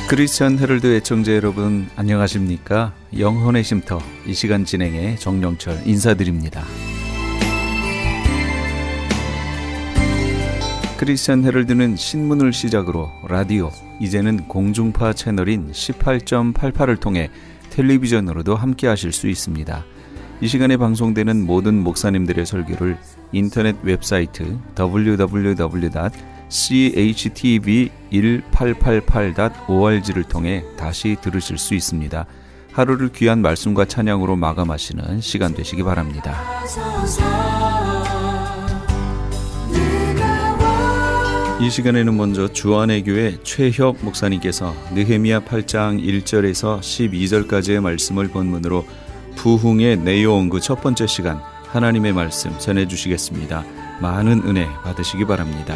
크리스천 헤럴드 애청자 여러분 안녕하십니까? 영혼의 쉼터 이 시간 진행의 정영철 인사드립니다. 크리스천 헤럴드는 신문을 시작으로 라디오, 이제는 공중파 채널인 18.88을 통해 텔레비전으로도 함께 하실 수 있습니다. 이 시간에 방송되는 모든 목사님들의 설교를 인터넷 웹사이트 www.chtv1888.org를 통해 다시 들으실 수 있습니다. 하루를 귀한 말씀과 찬양으로 마감하시는 시간 되시기 바랍니다. 이 시간에는 먼저 주안의 교회 최협 목사님께서 느헤미야 8장 1절에서 12절까지의 말씀을 본문으로 부흥의 내용 그 첫 번째 시간 하나님의 말씀 전해주시겠습니다. 많은 은혜 받으시기 바랍니다.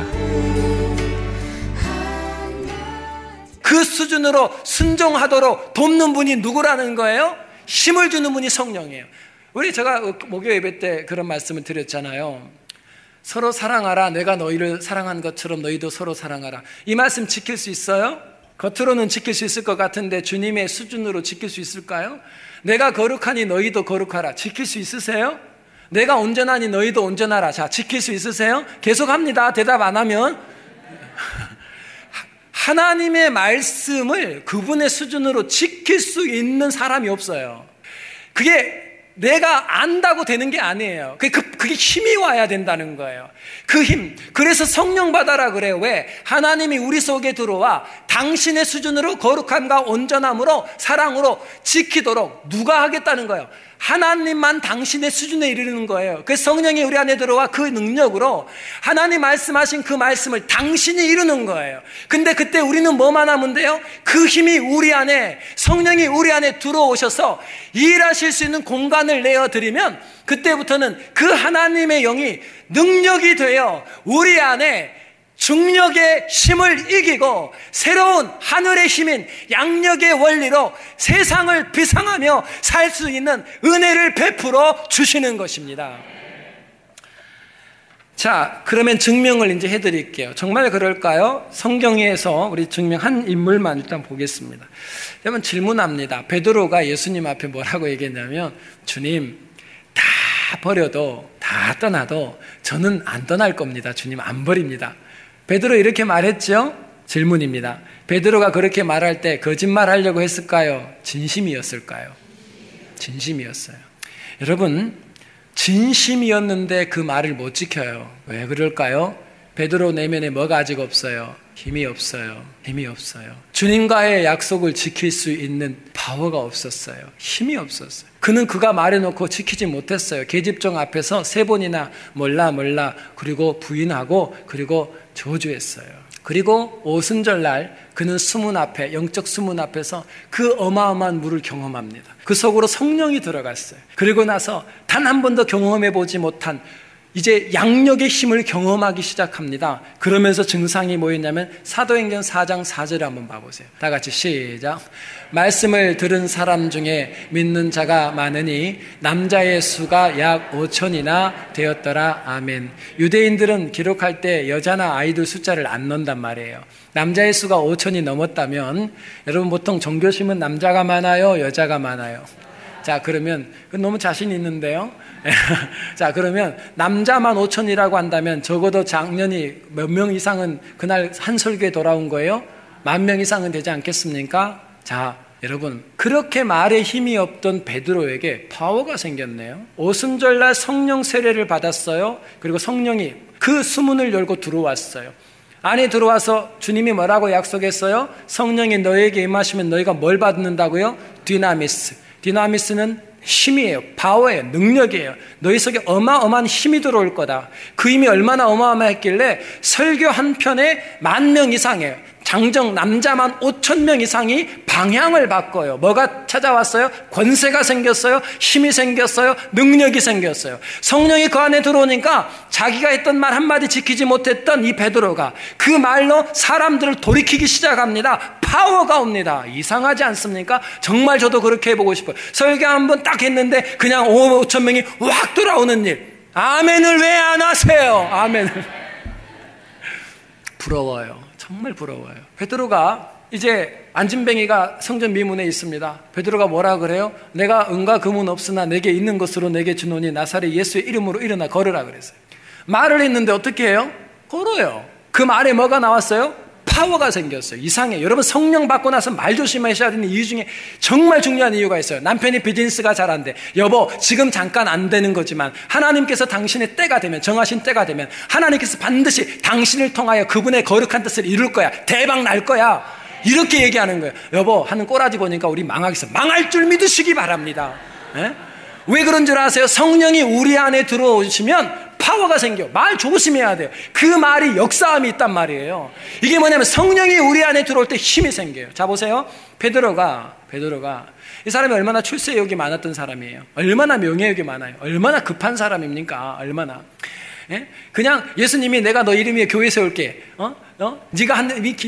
그 수준으로 순종하도록 돕는 분이 누구라는 거예요? 힘을 주는 분이 성령이에요. 제가 목요 예배 때 그런 말씀을 드렸잖아요. 서로 사랑하라. 내가 너희를 사랑한 것처럼 너희도 서로 사랑하라. 이 말씀 지킬 수 있어요? 겉으로는 지킬 수 있을 것 같은데 주님의 수준으로 지킬 수 있을까요? 내가 거룩하니 너희도 거룩하라. 지킬 수 있으세요? 내가 온전하니 너희도 온전하라. 자, 지킬 수 있으세요? 계속합니다. 대답 안 하면. 하나님의 말씀을 그분의 수준으로 지킬 수 있는 사람이 없어요. 그게 내가 안다고 되는 게 아니에요. 그게 힘이 와야 된다는 거예요. 그 힘. 그래서 성령 받아라 그래요. 왜? 하나님이 우리 속에 들어와 당신의 수준으로 거룩함과 온전함으로 사랑으로 지키도록 누가 하겠다는 거예요? 하나님만 당신의 수준에 이르는 거예요. 그래서 성령이 우리 안에 들어와 그 능력으로 하나님 말씀하신 그 말씀을 당신이 이루는 거예요. 근데 그때 우리는 뭐만 하면 돼요? 그 힘이 우리 안에, 성령이 우리 안에 들어오셔서 일하실 수 있는 공간을 내어드리면 그때부터는 그 하나님의 영이 능력이 되어 우리 안에 중력의 힘을 이기고 새로운 하늘의 힘인 양력의 원리로 세상을 비상하며 살 수 있는 은혜를 베풀어 주시는 것입니다. 자, 그러면 증명을 이제 해드릴게요. 정말 그럴까요? 성경에서 우리 증명 한 인물만 일단 보겠습니다. 여러분 질문합니다. 베드로가 예수님 앞에 뭐라고 얘기했냐면, 주님 다 버려도 다 떠나도 저는 안 떠날 겁니다. 주님 안 버립니다. 베드로 이렇게 말했죠? 질문입니다. 베드로가 그렇게 말할 때 거짓말하려고 했을까요? 진심이었을까요? 진심이었어요. 여러분, 진심이었는데 그 말을 못 지켜요. 왜 그럴까요? 베드로 내면에 뭐가 아직 없어요? 힘이 없어요. 힘이 없어요. 주님과의 약속을 지킬 수 있는 파워가 없었어요. 힘이 없었어요. 그는 그가 말해놓고 지키지 못했어요. 계집종 앞에서 3번이나 몰라 그리고 부인하고 그리고 저주했어요. 그리고 오순절날 그는 수문 앞에, 영적 수문 앞에서 그 어마어마한 물을 경험합니다. 그 속으로 성령이 들어갔어요. 그리고 나서 단 한 번도 경험해 보지 못한 이제 양력의 힘을 경험하기 시작합니다. 그러면서 증상이 뭐였냐면 사도행전 4장 4절을 한번 봐보세요. 다 같이 시작. 말씀을 들은 사람 중에 믿는 자가 많으니 남자의 수가 약 5천이나 되었더라. 아멘. 유대인들은 기록할 때 여자나 아이들 숫자를 안 넣는단 말이에요. 남자의 수가 5천이 넘었다면 여러분 보통 종교심은 남자가 많아요? 여자가 많아요? 자, 그러면 너무 자신 있는데요. 자, 그러면 남자만 5천이라고 한다면 적어도 작년이 몇 명 이상은 그날 한 설교에 돌아온 거예요? 10,000명 이상은 되지 않겠습니까? 자, 여러분, 그렇게 말에 힘이 없던 베드로에게 파워가 생겼네요. 오순절날 성령 세례를 받았어요. 그리고 성령이 그 수문을 열고 들어왔어요. 안에 들어와서 주님이 뭐라고 약속했어요? 성령이 너에게 임하시면 너희가 뭘 받는다고요? 디나미스. 디나미스는 힘이에요. 파워예요. 능력이에요. 너희 속에 어마어마한 힘이 들어올 거다. 그 힘이 얼마나 어마어마했길래 설교 한 편에 10,000명 이상이에요. 장정 남자만 5,000명 이상이 방향을 바꿔요. 뭐가 찾아왔어요? 권세가 생겼어요. 힘이 생겼어요. 능력이 생겼어요. 성령이 그 안에 들어오니까 자기가 했던 말 한마디 지키지 못했던 이 베드로가 그 말로 사람들을 돌이키기 시작합니다. 파워가 옵니다. 이상하지 않습니까? 정말 저도 그렇게 해보고 싶어요. 설교 한번 딱 했는데 그냥 5,000명이 확 돌아오는 일. 아멘을 왜 안 하세요? 아멘을. 부러워요. 정말 부러워요. 베드로가 이제 안진뱅이가 성전 미문에 있습니다. 베드로가 뭐라 그래요? 내가 은과 금은 없으나 내게 있는 것으로 내게 주노니 나사렛 예수의 이름으로 일어나 걸으라 그랬어요. 말을 했는데 어떻게 해요? 걸어요. 그 말에 뭐가 나왔어요? 파워가 생겼어요. 이상해요. 여러분, 성령 받고 나서 말 조심하셔야 되는 이유 중에 정말 중요한 이유가 있어요. 남편이 비즈니스가 잘 안 돼. 여보, 지금 잠깐 안 되는 거지만 하나님께서 당신의 때가 되면, 정하신 때가 되면 하나님께서 반드시 당신을 통하여 그분의 거룩한 뜻을 이룰 거야. 대박 날 거야. 이렇게 얘기하는 거예요. 여보, 하는 꼬라지 보니까 우리 망하겠어. 망할 줄 믿으시기 바랍니다. 네? 왜 그런 줄 아세요? 성령이 우리 안에 들어오시면 파워가 생겨. 말 조심해야 돼요. 그 말이 역사함이 있단 말이에요. 이게 뭐냐면 성령이 우리 안에 들어올 때 힘이 생겨요. 자, 보세요. 베드로가 이 사람이 얼마나 출세욕이 많았던 사람이에요. 얼마나 명예욕이 많아요. 얼마나 급한 사람입니까? 얼마나. 예? 그냥 예수님이 내가 너 이름 위에 교회 세울게. 네가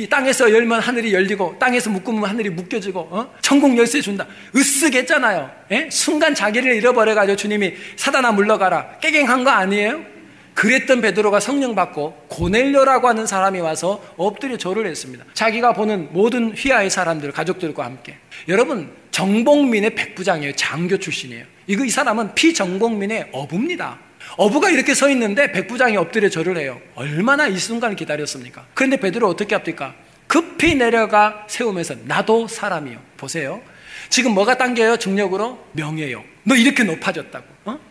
땅에서 열면 하늘이 열리고 땅에서 묶으면 하늘이 묶여지고 천국 열쇠 준다. 으쓱했잖아요. 예? 순간 자기를 잃어버려가지고 주님이 사단아 물러가라. 깨갱한 거 아니에요? 그랬던 베드로가 성령 받고 고넬료라고 하는 사람이 와서 엎드려 절을 했습니다. 자기가 보는 모든 휘하의 사람들, 가족들과 함께. 여러분, 정복민의 백부장이에요. 장교 출신이에요. 이 사람은 피정복민의 어부입니다. 어부가 이렇게 서 있는데 백부장이 엎드려 절을 해요. 얼마나 이 순간을 기다렸습니까? 그런데 베드로 어떻게 합니까? 급히 내려가 세우면서 나도 사람이요. 보세요. 지금 뭐가 당겨요? 중력으로? 명예요. 너 이렇게 높아졌다고.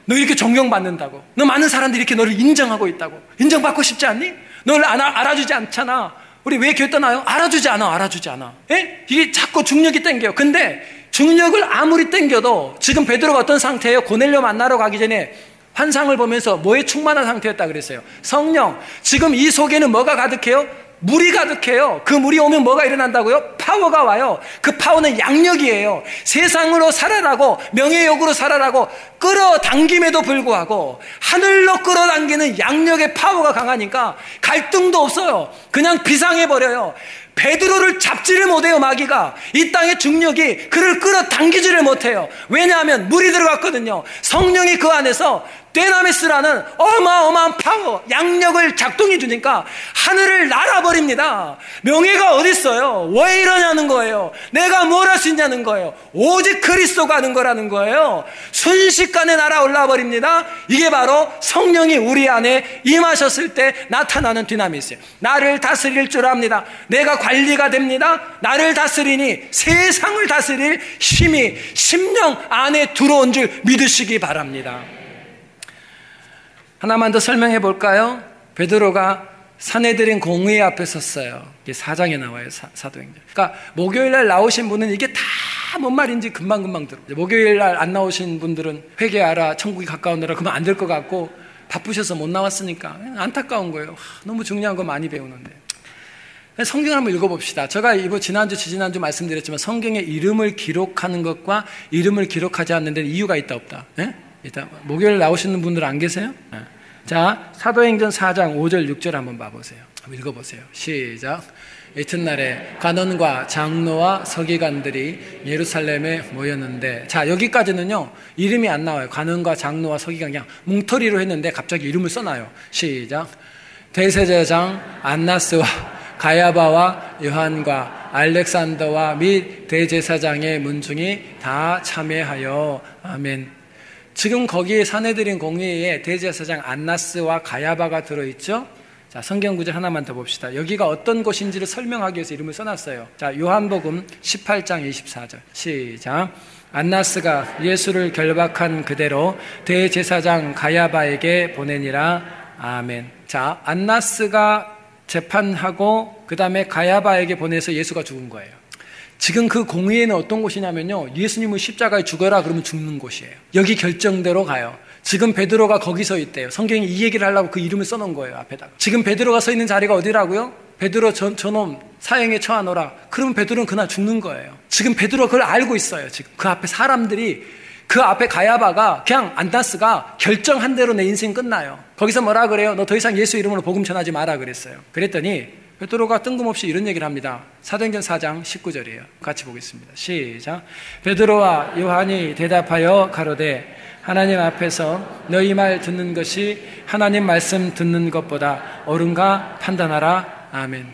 너 이렇게 존경받는다고. 너 많은 사람들이 이렇게 너를 인정하고 있다고. 인정받고 싶지 않니? 너를 알아주지 않잖아. 우리 왜 교회 떠나요? 알아주지 않아. 예? 이게 자꾸 중력이 당겨요. 근데 중력을 아무리 당겨도 지금 베드로가 어떤 상태예요? 고넬료 만나러 가기 전에 환상을 보면서 뭐에 충만한 상태였다 그랬어요? 성령. 지금 이 속에는 뭐가 가득해요? 물이 가득해요. 그 물이 오면 뭐가 일어난다고요? 파워가 와요. 그 파워는 양력이에요. 세상으로 살아라고, 명예욕으로 살아라고 끌어당김에도 불구하고 하늘로 끌어당기는 양력의 파워가 강하니까 갈등도 없어요. 그냥 비상해버려요. 베드로를 잡지를 못해요. 마귀가. 이 땅의 중력이 그를 끌어당기지를 못해요. 왜냐하면 물이 들어갔거든요. 성령이 그 안에서 데나미스라는 어마어마한 파워, 양력을 작동해 주니까 하늘을 날아버립니다. 명예가 어디 있어요? 왜 이러냐는 거예요. 내가 뭘 할 수 있냐는 거예요. 오직 그리스도가 하는 거라는 거예요. 순식간에 날아올라 버립니다. 이게 바로 성령이 우리 안에 임하셨을 때 나타나는 디나미스예요. 나를 다스릴 줄 압니다. 내가 관리가 됩니다. 나를 다스리니 세상을 다스릴 힘이 심령 안에 들어온 줄 믿으시기 바랍니다. 하나만 더 설명해 볼까요? 베드로가 사내들인 공회 앞에 섰어요. 이게 4장에 나와요. 사도행전. 그러니까 목요일날 나오신 분은 이게 다 뭔 말인지 금방금방 들어. 목요일날 안 나오신 분들은 회개하라, 천국이 가까우느라 그러면 안 될 것 같고 바쁘셔서 못 나왔으니까 안타까운 거예요. 너무 중요한 거 많이 배우는데. 성경을 한번 읽어봅시다. 제가 지난주, 지난주 말씀드렸지만 성경에 이름을 기록하는 것과 이름을 기록하지 않는 데는 이유가 있다 없다. 예? 일단 목요일 나오시는 분들 안 계세요? 네. 자, 사도행전 4장 5절 6절 한번 봐보세요. 한번 읽어보세요. 시작. 이튿날에 관원과 장로와 서기관들이 예루살렘에 모였는데, 자, 여기까지는요 이름이 안 나와요. 관원과 장로와 서기관, 그냥 뭉터리로 했는데 갑자기 이름을 써놔요. 시작. 대제사장 안나스와 가야바와 요한과 알렉산더와 및 대제사장의 문중이 다 참여하여 아멘. 지금 거기에 사내들인 공회에 대제사장 안나스와 가야바가 들어있죠. 자, 성경 구절 하나만 더 봅시다. 여기가 어떤 곳인지를 설명하기 위해서 이름을 써놨어요. 자, 요한복음 18장 24절 시작. 안나스가 예수를 결박한 그대로 대제사장 가야바에게 보내니라. 아멘. 자, 안나스가 재판하고 그 다음에 가야바에게 보내서 예수가 죽은 거예요. 지금 그 공회에는 어떤 곳이냐면요, 예수님을 십자가에 죽어라 그러면 죽는 곳이에요. 여기 결정대로 가요. 지금 베드로가 거기 서 있대요. 성경이 이 얘기를 하려고 그 이름을 써놓은 거예요, 앞에다가. 지금 베드로가 서 있는 자리가 어디라고요? 베드로 저놈 사형에 처하노라. 그러면 베드로는 그날 죽는 거예요. 지금 베드로가 그걸 알고 있어요. 지금 그 앞에 사람들이, 그 앞에 가야바가, 그냥 안나스가 결정한 대로 내 인생 끝나요. 거기서 뭐라 그래요? 너 더 이상 예수 이름으로 복음 전하지 마라 그랬어요. 그랬더니 베드로가 뜬금없이 이런 얘기를 합니다. 사도행전 4장 19절이에요. 같이 보겠습니다. 시작. 베드로와 요한이 대답하여 가로되 하나님 앞에서 너희 말 듣는 것이 하나님 말씀 듣는 것보다 옳은가 판단하라. 아멘.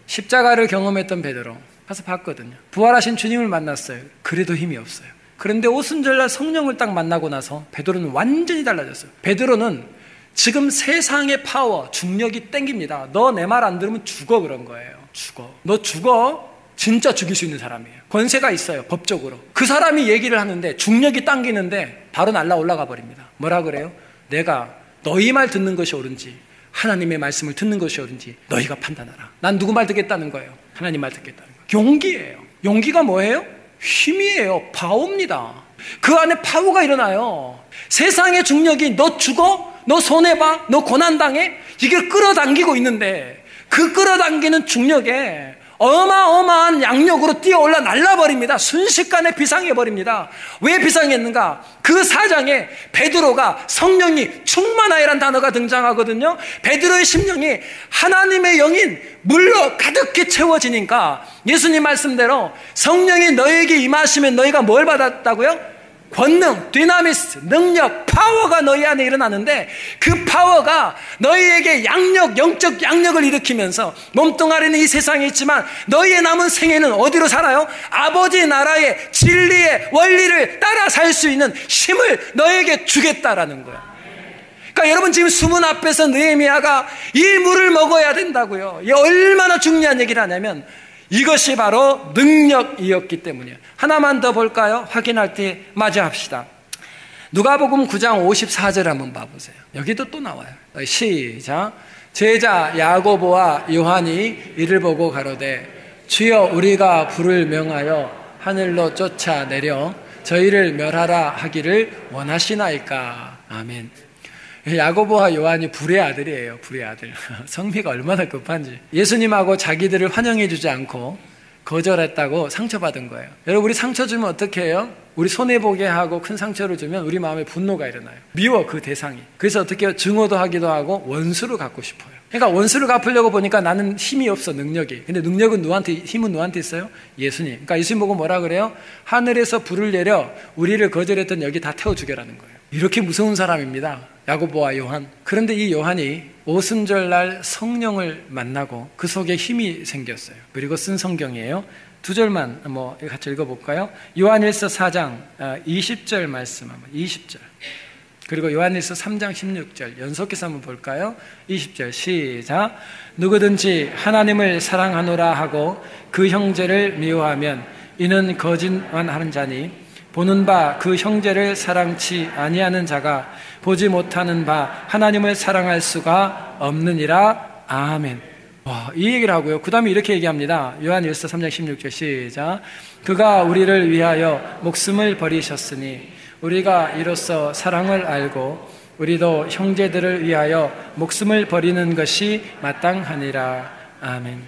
십자가를 경험했던 베드로, 가서 봤거든요. 부활하신 주님을 만났어요. 그래도 힘이 없어요. 그런데 오순절날 성령을 딱 만나고 나서 베드로는 완전히 달라졌어요. 베드로는 지금 세상의 파워, 중력이 땡깁니다. 너 내 말 안 들으면 죽어, 그런 거예요. 죽어. 너 죽어. 진짜 죽일 수 있는 사람이에요. 권세가 있어요, 법적으로. 그 사람이 얘기를 하는데 중력이 당기는데 바로 날라 올라가 버립니다. 뭐라 그래요? 내가 너희 말 듣는 것이 옳은지 하나님의 말씀을 듣는 것이 옳은지 너희가 판단하라. 난 누구 말 듣겠다는 거예요? 하나님 말 듣겠다는 거예요. 용기예요. 용기가 뭐예요? 힘이에요. 파워입니다. 그 안에 파워가 일어나요. 세상의 중력이 너 죽어? 너 손해봐? 너 고난당해? 이게 끌어당기고 있는데 그 끌어당기는 중력에 어마어마한 양력으로 뛰어올라 날라버립니다. 순식간에 비상해버립니다. 왜 비상했는가? 그 사장에 베드로가 성령이 충만하여란 단어가 등장하거든요. 베드로의 심령이 하나님의 영인 물로 가득히 채워지니까 예수님 말씀대로 성령이 너에게 임하시면 너희가 뭘 받았다고요? 권능, 디나미스, 능력, 파워가 너희 안에 일어나는데 그 파워가 너희에게 양력, 영적 양력을 일으키면서 몸뚱아리는 이 세상에 있지만 너희의 남은 생애는 어디로 살아요? 아버지 나라의 진리의 원리를 따라 살 수 있는 힘을 너희에게 주겠다라는 거예요. 그러니까 여러분 지금 수문 앞에서 느헤미야가 이 물을 먹어야 된다고요. 이게 얼마나 중요한 얘기를 하냐면 이것이 바로 능력이었기 때문이에요. 하나만 더 볼까요? 확인할 때 마저 합시다. 누가복음 9장 54절 한번 봐보세요. 여기도 또 나와요. 시작. 제자 야고보와 요한이 이를 보고 가로되 주여 우리가 불을 명하여 하늘로 쫓아내려 저희를 멸하라 하기를 원하시나이까. 아멘. 야고보와 요한이 불의 아들이에요. 불의 아들. 성미가 얼마나 급한지. 예수님하고 자기들을 환영해 주지 않고 거절했다고 상처받은 거예요. 여러분 우리 상처 주면 어떻게 해요? 우리 손해보게 하고 큰 상처를 주면 우리 마음에 분노가 일어나요. 미워 그 대상이. 그래서 어떻게 해요? 증오도 하기도 하고 원수를 갚고 싶어요. 그러니까 원수를 갚으려고 보니까 나는 힘이 없어, 능력이. 근데 능력은 힘은 누구한테 있어요? 예수님. 그러니까 예수님 보고 뭐라 그래요? 하늘에서 불을 내려 우리를 거절했던 여기 다 태워 죽여라는 거예요. 이렇게 무서운 사람입니다. 야고보와 요한. 그런데 이 요한이 오순절날 성령을 만나고 그 속에 힘이 생겼어요. 그리고 쓴 성경이에요. 두 절만 같이 읽어볼까요? 요한일서 4장 20절 말씀 한번. 20절. 그리고 요한일서 3장 16절 연속해서 한번 볼까요? 20절 시작. 누구든지 하나님을 사랑하노라 하고 그 형제를 미워하면 이는 거짓만 하는 자니 보는 바 그 형제를 사랑치 아니하는 자가 보지 못하는 바 하나님을 사랑할 수가 없느니라. 아멘. 와, 이 얘기를 하고요. 그 다음에 이렇게 얘기합니다. 요한일서 3장 16절 시작. 그가 우리를 위하여 목숨을 버리셨으니 우리가 이로써 사랑을 알고 우리도 형제들을 위하여 목숨을 버리는 것이 마땅하니라. 아멘.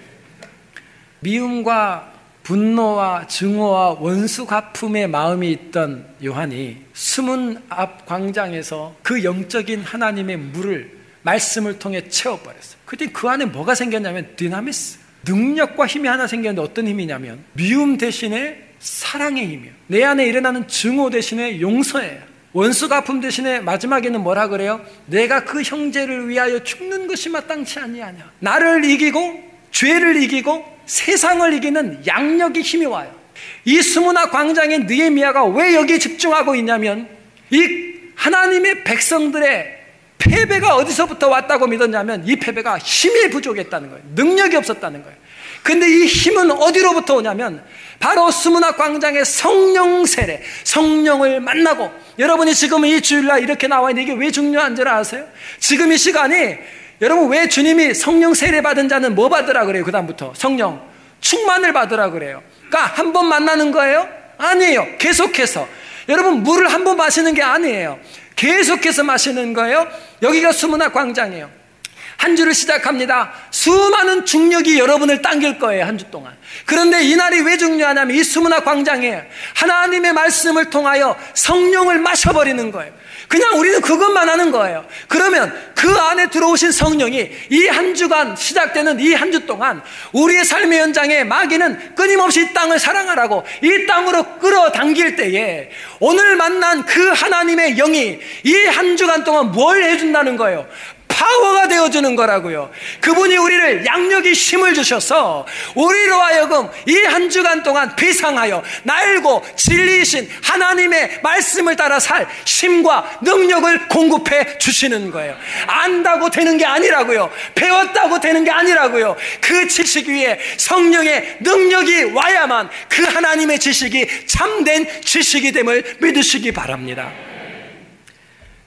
미움과 분노와 증오와 원수 갚음의 마음이 있던 요한이 수문 앞 광장에서 그 영적인 하나님의 물을 말씀을 통해 채워버렸어요. 그때 그 안에 뭐가 생겼냐면 디나미스, 능력과 힘이 하나 생겼는데 어떤 힘이냐면 미움 대신에 사랑의 힘이에요. 내 안에 일어나는 증오 대신에 용서예요. 원수 갚음 대신에 마지막에는 뭐라 그래요? 내가 그 형제를 위하여 죽는 것이 마땅치 아니하냐. 나를 이기고 죄를 이기고 세상을 이기는 양력의 힘이 와요. 이 스무나 광장의 느헤미야가 왜 여기에 집중하고 있냐면 이 하나님의 백성들의 패배가 어디서부터 왔다고 믿었냐면 이 패배가 힘이 부족했다는 거예요. 능력이 없었다는 거예요. 근데 이 힘은 어디로부터 오냐면 바로 스무나 광장의 성령 세례, 성령을 만나고. 여러분이 지금 이 주일날 이렇게 나와 있는데 이게 왜 중요한 줄 아세요? 지금 이 시간이 여러분 왜 주님이 성령 세례 받은 자는 뭐 받으라 그래요? 그 다음부터 성령 충만을 받으라 그래요. 그러니까 한 번 만나는 거예요? 아니에요. 계속해서. 여러분 물을 한 번 마시는 게 아니에요. 계속해서 마시는 거예요. 여기가 수문학 광장이에요. 한 주를 시작합니다. 수많은 중력이 여러분을 당길 거예요. 한 주 동안. 그런데 이날이 왜 중요하냐면 이 수문학 광장에 하나님의 말씀을 통하여 성령을 마셔버리는 거예요. 그냥 우리는 그것만 하는 거예요. 그러면 그 안에 들어오신 성령이 이 한 주간 시작되는 이 한 주 동안 우리의 삶의 현장에 마귀는 끊임없이 이 땅을 사랑하라고 이 땅으로 끌어당길 때에 오늘 만난 그 하나님의 영이 이 한 주간 동안 뭘 해준다는 거예요? 파워가 되어주는 거라고요. 그분이 우리를 양육의 힘을 주셔서 우리로 하여금 이 한 주간 동안 비상하여 날고 진리이신 하나님의 말씀을 따라 살 힘과 능력을 공급해 주시는 거예요. 안다고 되는 게 아니라고요. 배웠다고 되는 게 아니라고요. 그 지식 위에 성령의 능력이 와야만 그 하나님의 지식이 참된 지식이 됨을 믿으시기 바랍니다.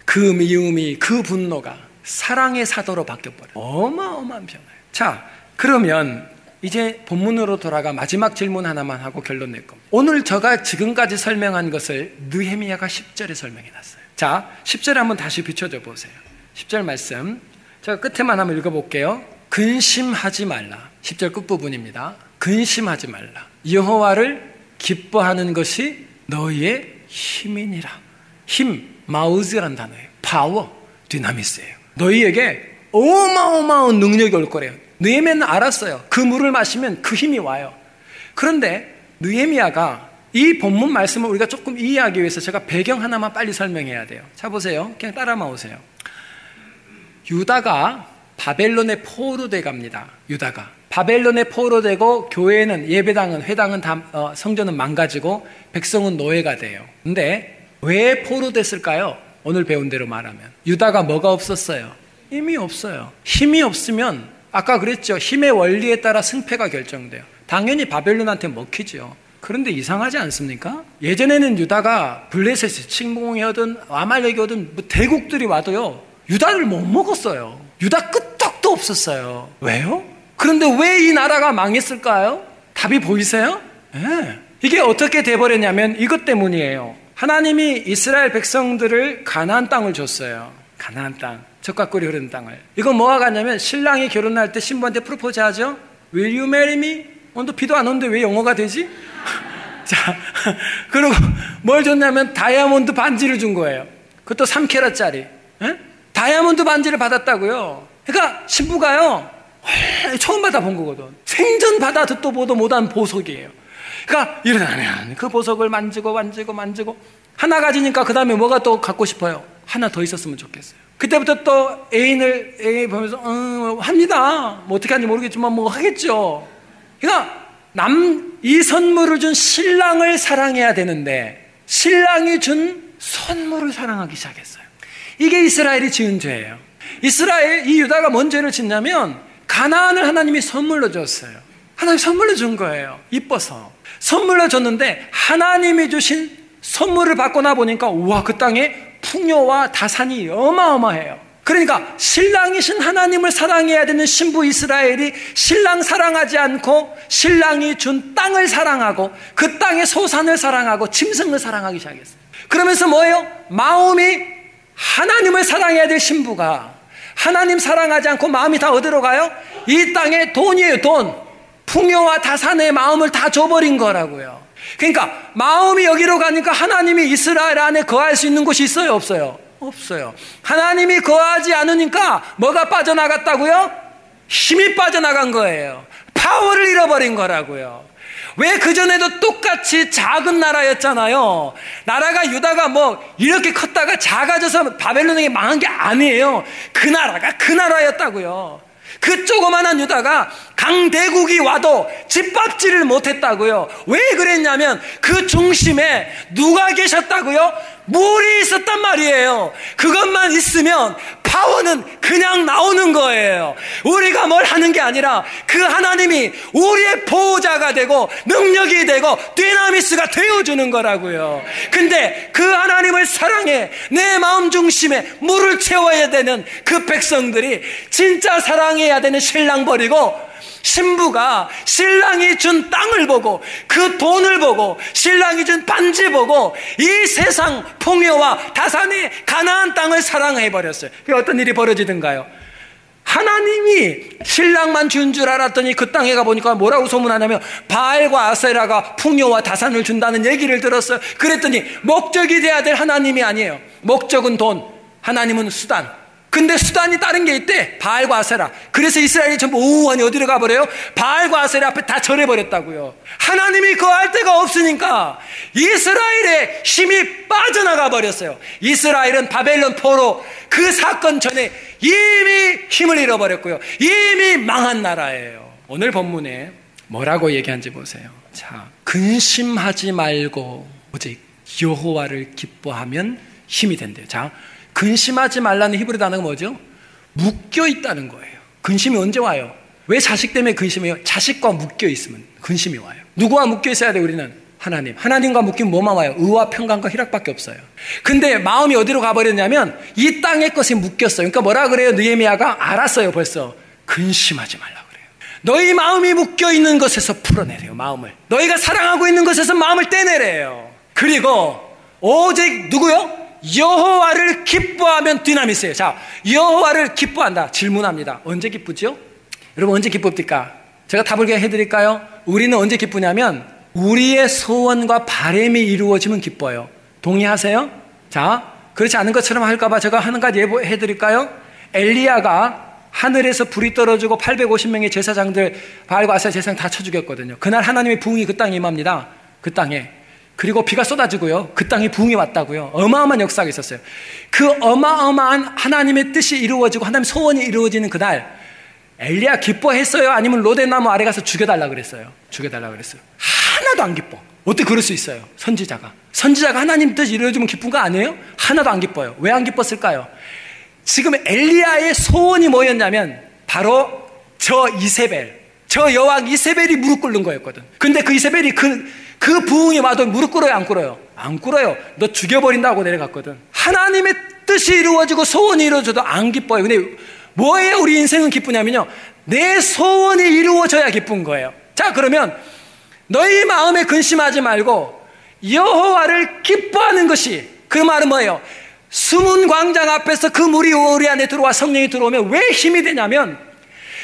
그 미움이, 그 분노가 사랑의 사도로 바뀌어버려요. 어마어마한 변화예요. 자, 그러면 이제 본문으로 돌아가 마지막 질문 하나만 하고 결론 낼 겁니다. 오늘 제가 지금까지 설명한 것을 느헤미야가 10절에 설명해놨어요. 자, 10절에 한번 다시 비춰줘 보세요. 10절 말씀 제가 끝에만 한번 읽어볼게요. 근심하지 말라. 10절 끝부분입니다. 근심하지 말라. 여호와를 기뻐하는 것이 너희의 힘이니라. 힘, 마우즈란 단어예요. 파워, 디나미스예요. 너희에게 어마어마한 능력이 올 거래요. 느헤미야는 알았어요. 그 물을 마시면 그 힘이 와요. 그런데 느헤미야가 이 본문 말씀을 우리가 조금 이해하기 위해서 제가 배경 하나만 빨리 설명해야 돼요. 자, 보세요. 그냥 따라만 오세요. 유다가 바벨론에 포로돼 갑니다. 유다가 바벨론에 포로되고 교회는, 예배당은, 회당은 다 성전은 망가지고 백성은 노예가 돼요. 근데 왜 포로됐을까요? 오늘 배운 대로 말하면 유다가 뭐가 없었어요? 힘이 없어요. 힘이 없으면 아까 그랬죠. 힘의 원리에 따라 승패가 결정돼요. 당연히 바벨론한테 먹히죠. 그런데 이상하지 않습니까? 예전에는 유다가 블레셋이 침공이든 아말렉이 오든 뭐 대국들이 와도요, 유다를 못 먹었어요. 유다 끄떡도 없었어요. 왜요? 그런데 왜 이 나라가 망했을까요? 답이 보이세요? 네. 이게 어떻게 돼버렸냐면 이것 때문이에요. 하나님이 이스라엘 백성들을 가나안 땅을 줬어요. 가나안 땅, 젖과 꿀이 흐르는 땅을. 이건 뭐가 같냐면 신랑이 결혼할 때 신부한테 프로포즈 하죠. Will you marry me? 오늘도 비도 안 오는데 왜 영어가 되지? 자, 그리고 뭘 줬냐면 다이아몬드 반지를 준 거예요. 그것도 3캐럿짜리. 다이아몬드 반지를 받았다고요. 그러니까 신부가요, 처음 받아본 거거든. 생전 받아 듣도 보도 못한 보석이에요. 그러니까 이러면 그 보석을 만지고 하나 가지니까 그 다음에 뭐가 또 갖고 싶어요? 하나 더 있었으면 좋겠어요. 그때부터 또 애인을 보면서 합니다. 뭐 어떻게 하는지 모르겠지만 뭐 하겠죠. 그러니까 이 선물을 준 신랑을 사랑해야 되는데 신랑이 준 선물을 사랑하기 시작했어요. 이게 이스라엘이 지은 죄예요. 이 유다가 뭔 죄를 짓냐면 가나안을 하나님이 선물로 줬어요. 하나님이 선물로 준 거예요. 이뻐서 선물로 줬는데 하나님이 주신 선물을 받고 나 보니까 우와, 그 땅에 풍요와 다산이 어마어마해요. 그러니까 신랑이신 하나님을 사랑해야 되는 신부 이스라엘이 신랑 사랑하지 않고 신랑이 준 땅을 사랑하고 그 땅의 소산을 사랑하고 짐승을 사랑하기 시작했어요. 그러면서 뭐예요? 마음이 하나님을 사랑해야 될 신부가 하나님 사랑하지 않고 마음이 다 어디로 가요? 이 땅의 돈이에요. 돈. 풍요와 다산의 마음을 다 줘버린 거라고요. 그러니까 마음이 여기로 가니까 하나님이 이스라엘 안에 거할 수 있는 곳이 있어요? 없어요? 없어요. 하나님이 거하지 않으니까 뭐가 빠져나갔다고요? 힘이 빠져나간 거예요. 파워를 잃어버린 거라고요. 왜 그전에도 똑같이 작은 나라였잖아요. 나라가 유다가 뭐 이렇게 컸다가 작아져서 바벨론에게 망한 게 아니에요. 그 나라가 그 나라였다고요. 그 조그만한 유다가 강대국이 와도 짓밟지를 못했다고요. 왜 그랬냐면 그 중심에 누가 계셨다고요? 물이 있었단 말이에요. 그것만 있으면 파워는 그냥 나오는 거예요. 우리가 뭘 하는 게 아니라 그 하나님이 우리의 보호자가 되고 능력이 되고 디나미스가 되어주는 거라고요. 근데 그 하나님을 사랑해 내 마음 중심에 물을 채워야 되는 그 백성들이 진짜 사랑해야 되는 신랑 버리고 신부가 신랑이 준 땅을 보고 그 돈을 보고 신랑이 준 반지 보고 이 세상 풍요와 다산의 가나안 땅을 사랑해버렸어요. 그게 어떤 일이 벌어지던가요? 하나님이 신랑만 준 줄 알았더니 그 땅에 가보니까 뭐라고 소문하냐면 바알과 아세라가 풍요와 다산을 준다는 얘기를 들었어요. 그랬더니 목적이 돼야 될 하나님이 아니에요. 목적은 돈, 하나님은 수단. 근데 수단이 다른 게 있대. 바알과 아세라. 그래서 이스라엘이 전부 오한이 어디로 가버려요? 바알과 아세라 앞에 다 절해버렸다고요. 하나님이 거할 데가 없으니까 이스라엘의 힘이 빠져나가 버렸어요. 이스라엘은 바벨론 포로 그 사건 전에 이미 힘을 잃어버렸고요. 이미 망한 나라예요. 오늘 본문에 뭐라고 얘기한지 보세요. 자, 근심하지 말고 오직 여호와를 기뻐하면 힘이 된대요. 자, 근심하지 말라는 히브리 단어가 뭐죠? 묶여 있다는 거예요. 근심이 언제 와요? 왜 자식 때문에 근심해요? 자식과 묶여 있으면 근심이 와요. 누구와 묶여 있어야 돼요? 우리는 하나님. 하나님과 묶이면 뭐만 와요? 의와 평강과 희락밖에 없어요. 근데 마음이 어디로 가버렸냐면 이 땅의 것에 묶였어요. 그러니까 뭐라 그래요? 느헤미야가 알았어요. 벌써 근심하지 말라 그래요. 너희 마음이 묶여 있는 것에서 풀어내래요. 마음을. 너희가 사랑하고 있는 것에서 마음을 떼내래요. 그리고 오직 누구요? 여호와를 기뻐하면 디나미스예요. 자, 여호와를 기뻐한다. 질문합니다. 언제 기쁘죠? 여러분 언제 기쁩니까? 제가 답을 그냥 해드릴까요? 우리는 언제 기쁘냐면 우리의 소원과 바람이 이루어지면 기뻐요. 동의하세요? 자, 그렇지 않은 것처럼 할까봐 제가 한 가지 해드릴까요? 엘리야가 하늘에서 불이 떨어지고 850명의 제사장들 바알과 아세라 제사장 다 쳐 죽였거든요. 그날 하나님의 부흥이 그 땅에 임합니다. 그 땅에. 그리고 비가 쏟아지고요. 그 땅에 부흥이 왔다고요. 어마어마한 역사가 있었어요. 그 어마어마한 하나님의 뜻이 이루어지고 하나님의 소원이 이루어지는 그날 엘리야 기뻐했어요? 아니면 로데나무 아래 가서 죽여달라 그랬어요? 죽여달라 그랬어요. 하나도 안 기뻐. 어떻게 그럴 수 있어요? 선지자가 하나님 뜻이 이루어지면 기쁜 거 아니에요? 하나도 안 기뻐요. 왜 안 기뻤을까요? 지금 엘리야의 소원이 뭐였냐면 바로 저 이세벨, 저 여왕 이세벨이 무릎 꿇는 거였거든. 근데 그 이세벨이 그 부흥이 와도 무릎 꿇어요? 안 꿇어요? 안 꿇어요. 너 죽여버린다고 내려갔거든. 하나님의 뜻이 이루어지고 소원이 이루어져도 안 기뻐요. 근데 뭐예요? 우리 인생은 기쁘냐면요, 내 소원이 이루어져야 기쁜 거예요. 자, 그러면 너희 마음에 근심하지 말고 여호와를 기뻐하는 것이, 그 말은 뭐예요? 숨은 광장 앞에서 그 물이 우리 안에 들어와 성령이 들어오면 왜 힘이 되냐면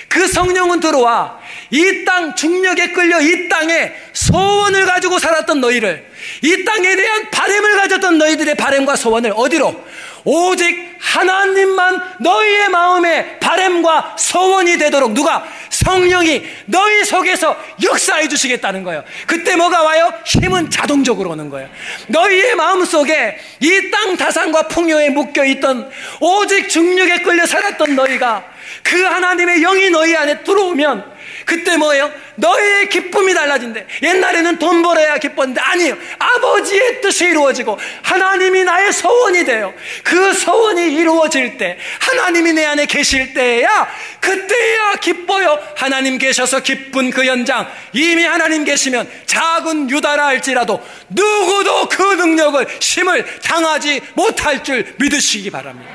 그 성령은 들어와 이 땅 중력에 끌려 이 땅에 소원을 가지고 살았던 너희를, 이 땅에 대한 바람을 가졌던 너희들의 바람과 소원을 어디로? 오직 하나님만 너희의 마음에 바람과 소원이 되도록 누가? 성령이 너희 속에서 역사해 주시겠다는 거예요. 그때 뭐가 와요? 힘은 자동적으로 오는 거예요. 너희의 마음속에 이 땅 다산과 풍요에 묶여있던 오직 중력에 끌려 살았던 너희가 그 하나님의 영이 너희 안에 들어오면 그때 뭐예요? 너희의 기쁨이 달라진대. 옛날에는 돈 벌어야 기뻤는데 아니에요. 아버지의 뜻이 이루어지고 하나님이 나의 소원이 돼요. 그 소원이 이루어질 때, 하나님이 내 안에 계실 때야, 그때야 기뻐요. 하나님 계셔서 기쁜 그 현장, 이미 하나님 계시면 작은 유다라 할지라도 누구도 그 능력을, 힘을 당하지 못할 줄 믿으시기 바랍니다.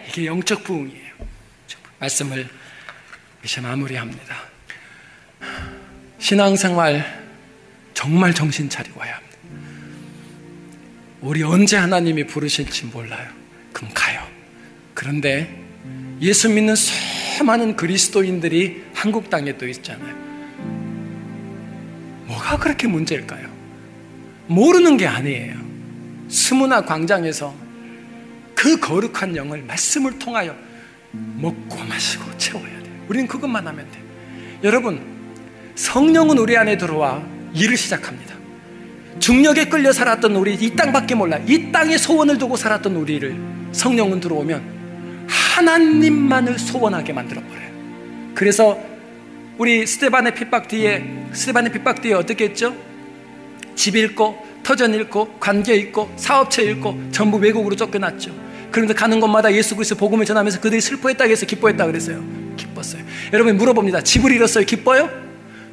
이게 영적 부흥이에요. 말씀을 이제 마무리합니다. 신앙생활 정말 정신 차리고 해야 합니다. 우리 언제 하나님이 부르실지 몰라요. 그럼 가요. 그런데 예수 믿는 수많은 그리스도인들이 한국 땅에 또 있잖아요. 뭐가 그렇게 문제일까요? 모르는 게 아니에요. 스무나 광장에서 그 거룩한 영을 말씀을 통하여 먹고 마시고 채워야 돼요. 우리는 그것만 하면 돼요. 여러분, 성령은 우리 안에 들어와 일을 시작합니다. 중력에 끌려 살았던 우리, 이 땅밖에 몰라, 이 땅에 소원을 두고 살았던 우리를 성령은 들어오면 하나님만을 소원하게 만들어버려요. 그래서 우리 스데반의 핍박 뒤에 어떻게 했죠? 집 잃고, 터전 잃고, 관계 잃고, 사업체 잃고, 전부 외국으로 쫓겨났죠. 그런데 가는 곳마다 예수 그리스도 복음을 전하면서 그들이 슬퍼했다고 해서 기뻐했다 그랬어요. 기뻤어요. 여러분 물어봅니다. 집을 잃었어요? 기뻐요?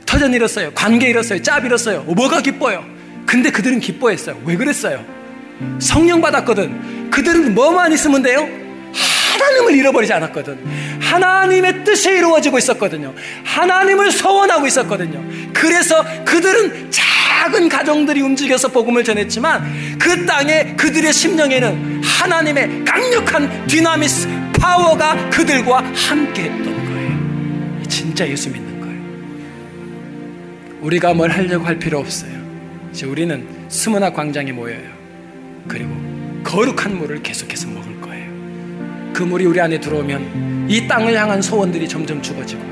터전 잃었어요? 관계 잃었어요? 짭 잃었어요? 뭐가 기뻐요? 근데 그들은 기뻐했어요. 왜 그랬어요? 성령 받았거든. 그들은 뭐만 있으면 돼요? 하나님을 잃어버리지 않았거든. 하나님의 뜻이 이루어지고 있었거든요. 하나님을 소원하고 있었거든요. 그래서 그들은 작은 가정들이 움직여서 복음을 전했지만 그 땅에 그들의 심령에는 하나님의 강력한 디나미스 파워가 그들과 함께 했던 거예요. 진짜 예수 믿는 거예요. 우리가 뭘 하려고 할 필요 없어요. 이제 우리는 스무나 광장에 모여요. 그리고 거룩한 물을 계속해서 먹을 거예요. 그 물이 우리 안에 들어오면 이 땅을 향한 소원들이 점점 죽어지고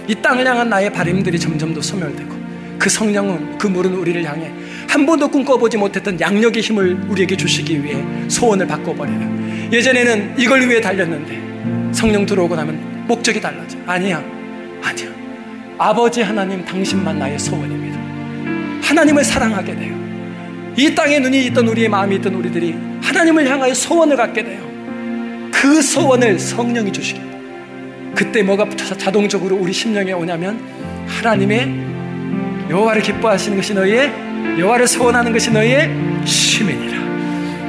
이 땅을 향한 나의 바람들이 점점 더 소멸되고 그 성령은, 그 물은 우리를 향해 한 번도 꿈꿔보지 못했던 양력의 힘을 우리에게 주시기 위해 소원을 바꿔버려요. 예전에는 이걸 위해 달렸는데 성령 들어오고 나면 목적이 달라져. 아니야. 아버지 하나님 당신만 나의 소원입니다. 하나님을 사랑하게 돼요. 이 땅에 눈이 있던 우리의 마음이 있던 우리들이 하나님을 향하여 소원을 갖게 돼요. 그 소원을 성령이 주시게 돼요. 그때 뭐가 자동적으로 우리 심령에 오냐면 하나님의 여호와를 기뻐하시는 것이 너희의, 여호와를 소원하는 것이 너희의 쉼이니라.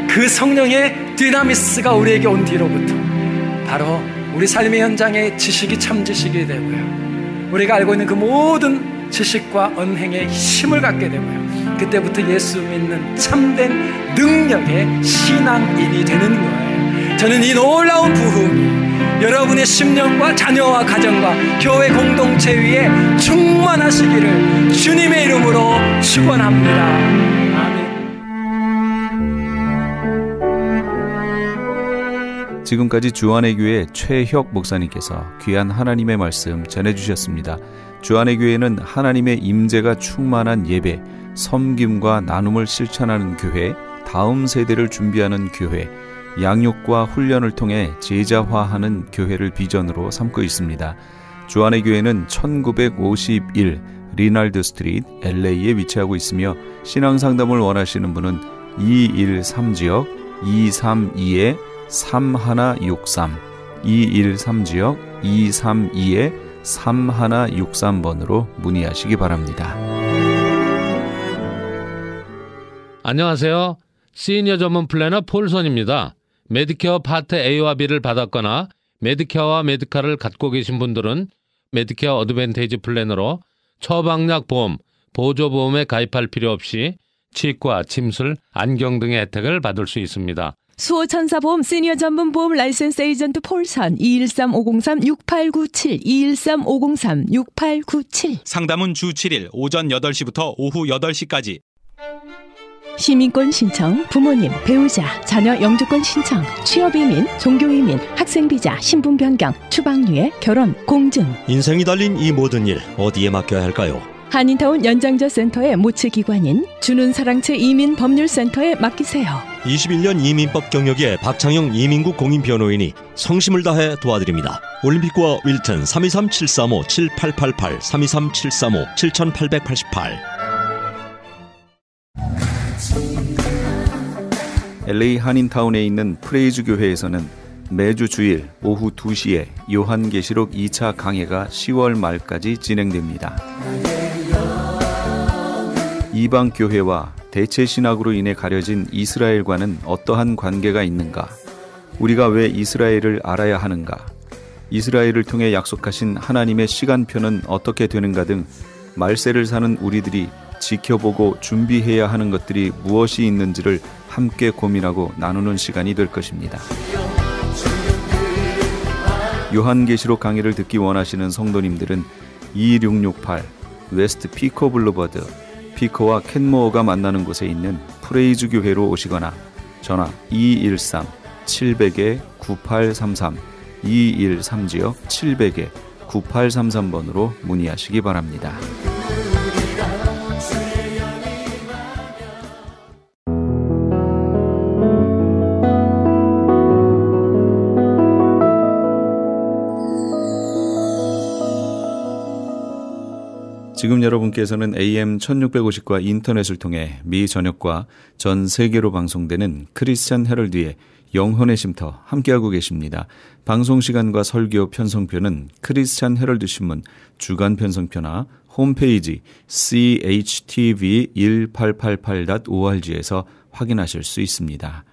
그 성령의 디나미스가 우리에게 온 뒤로부터 바로 우리 삶의 현장에 지식이 참 지식이 되고요, 우리가 알고 있는 그 모든 지식과 언행에 힘을 갖게 되고요, 그때부터 예수 믿는 참된 능력의 신앙인이 되는 거예요. 저는 이 놀라운 부흥이 여러분의 심령과 자녀와 가정과 교회 공동체 위에 충만하시기를 주님의 이름으로 축원합니다. 아멘. 지금까지 주안의 교회 최혁 목사님께서 귀한 하나님의 말씀 전해주셨습니다. 주안의 교회는 하나님의 임재가 충만한 예배, 섬김과 나눔을 실천하는 교회, 다음 세대를 준비하는 교회, 양육과 훈련을 통해 제자화하는 교회를 비전으로 삼고 있습니다. 주안의 교회는 1951 리날드 스트리트 LA에 위치하고 있으며 신앙상담을 원하시는 분은 213지역 232-3163 213지역 232-3163번으로 문의하시기 바랍니다. 안녕하세요. 시니어 전문 플래너 폴선입니다. 메디케어 파트 A와 B를 받았거나 메디케어와 메디카를 갖고 계신 분들은 메디케어 어드밴테이지 플랜으로 처방약 보험, 보조보험에 가입할 필요 없이 치과, 침술, 안경 등의 혜택을 받을 수 있습니다. 수호천사보험 시니어 전문 보험 라이센스 에이전트 폴선 213-503-6897 213-503-6897 상담은 주 7일 오전 8시부터 오후 8시까지. 시민권 신청, 부모님, 배우자, 자녀 영주권 신청, 취업이민, 종교이민, 학생비자, 신분 변경, 추방유예, 결혼, 공증. 인생이 달린 이 모든 일 어디에 맡겨야 할까요? 한인타운 연장자 센터의 모츠기관인 주는사랑채 이민법률센터에 맡기세요. 21년 이민법 경력의 박창영 이민국 공인변호인이 성심을 다해 도와드립니다. 올림픽과 윌튼 323-735-7888 323-735-7888. LA 한인타운에 있는 프레이즈 교회에서는 매주 주일 오후 2시에 요한계시록 2차 강해가 10월 말까지 진행됩니다. 이방 교회와 대체 신학으로 인해 가려진 이스라엘과는 어떠한 관계가 있는가? 우리가 왜 이스라엘을 알아야 하는가? 이스라엘을 통해 약속하신 하나님의 시간표는 어떻게 되는가 등 말세를 사는 우리들이 지켜보고 준비해야 하는 것들이 무엇이 있는지를 함께 고민하고 나누는 시간이 될 것입니다. 요한계시록 강의를 듣기 원하시는 성도님들은 2668 웨스트 피코 블루버드, 피코와 켄모어가 만나는 곳에 있는 프레이즈 교회로 오시거나 전화 213-700-9833 213지역 700-9833번으로 문의하시기 바랍니다. 지금 여러분께서는 AM 1650과 인터넷을 통해 미 전역과 전 세계로 방송되는 크리스찬 헤럴드의 영혼의 쉼터 함께하고 계십니다. 방송시간과 설교 편성표는 크리스찬 헤럴드 신문 주간 편성표나 홈페이지 chtv1888.org에서 확인하실 수 있습니다.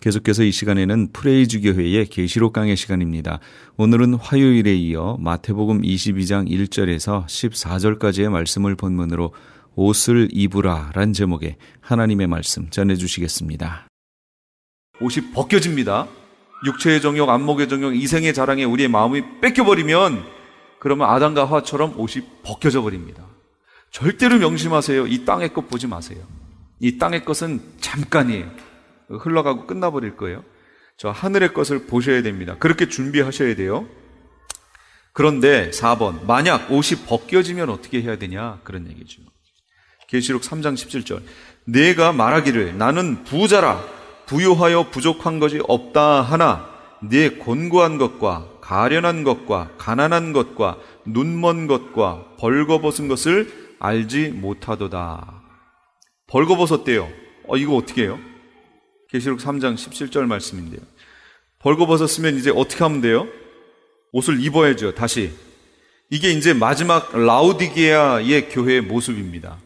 계속해서 이 시간에는 프레이즈 교회의 계시록 강의 시간입니다. 오늘은 화요일에 이어 마태복음 22장 1절에서 14절까지의 말씀을 본문으로 옷을 입으라란 제목의 하나님의 말씀 전해주시겠습니다. 옷이 벗겨집니다. 육체의 정욕, 안목의 정욕, 이생의 자랑에 우리의 마음이 뺏겨버리면 그러면 아담과 하와처럼 옷이 벗겨져 버립니다. 절대로 명심하세요. 이 땅의 것 보지 마세요. 이 땅의 것은 잠깐이에요. 흘러가고 끝나버릴 거예요. 저 하늘의 것을 보셔야 됩니다. 그렇게 준비하셔야 돼요. 그런데 4번, 만약 옷이 벗겨지면 어떻게 해야 되냐? 그런 얘기죠. 계시록 3장 17절. 내가 말하기를 나는 부자라 부유하여 부족한 것이 없다 하나 네 곤고한 것과 가련한 것과 가난한 것과 눈먼 것과 벌거벗은 것을 알지 못하도다. 벌거벗었대요. 이거 어떻게 해요? 계시록 3장 17절 말씀인데요. 벌거벗었으면 이제 어떻게 하면 돼요? 옷을 입어야죠. 다시. 이게 이제 마지막 라오디게아의 교회의 모습입니다.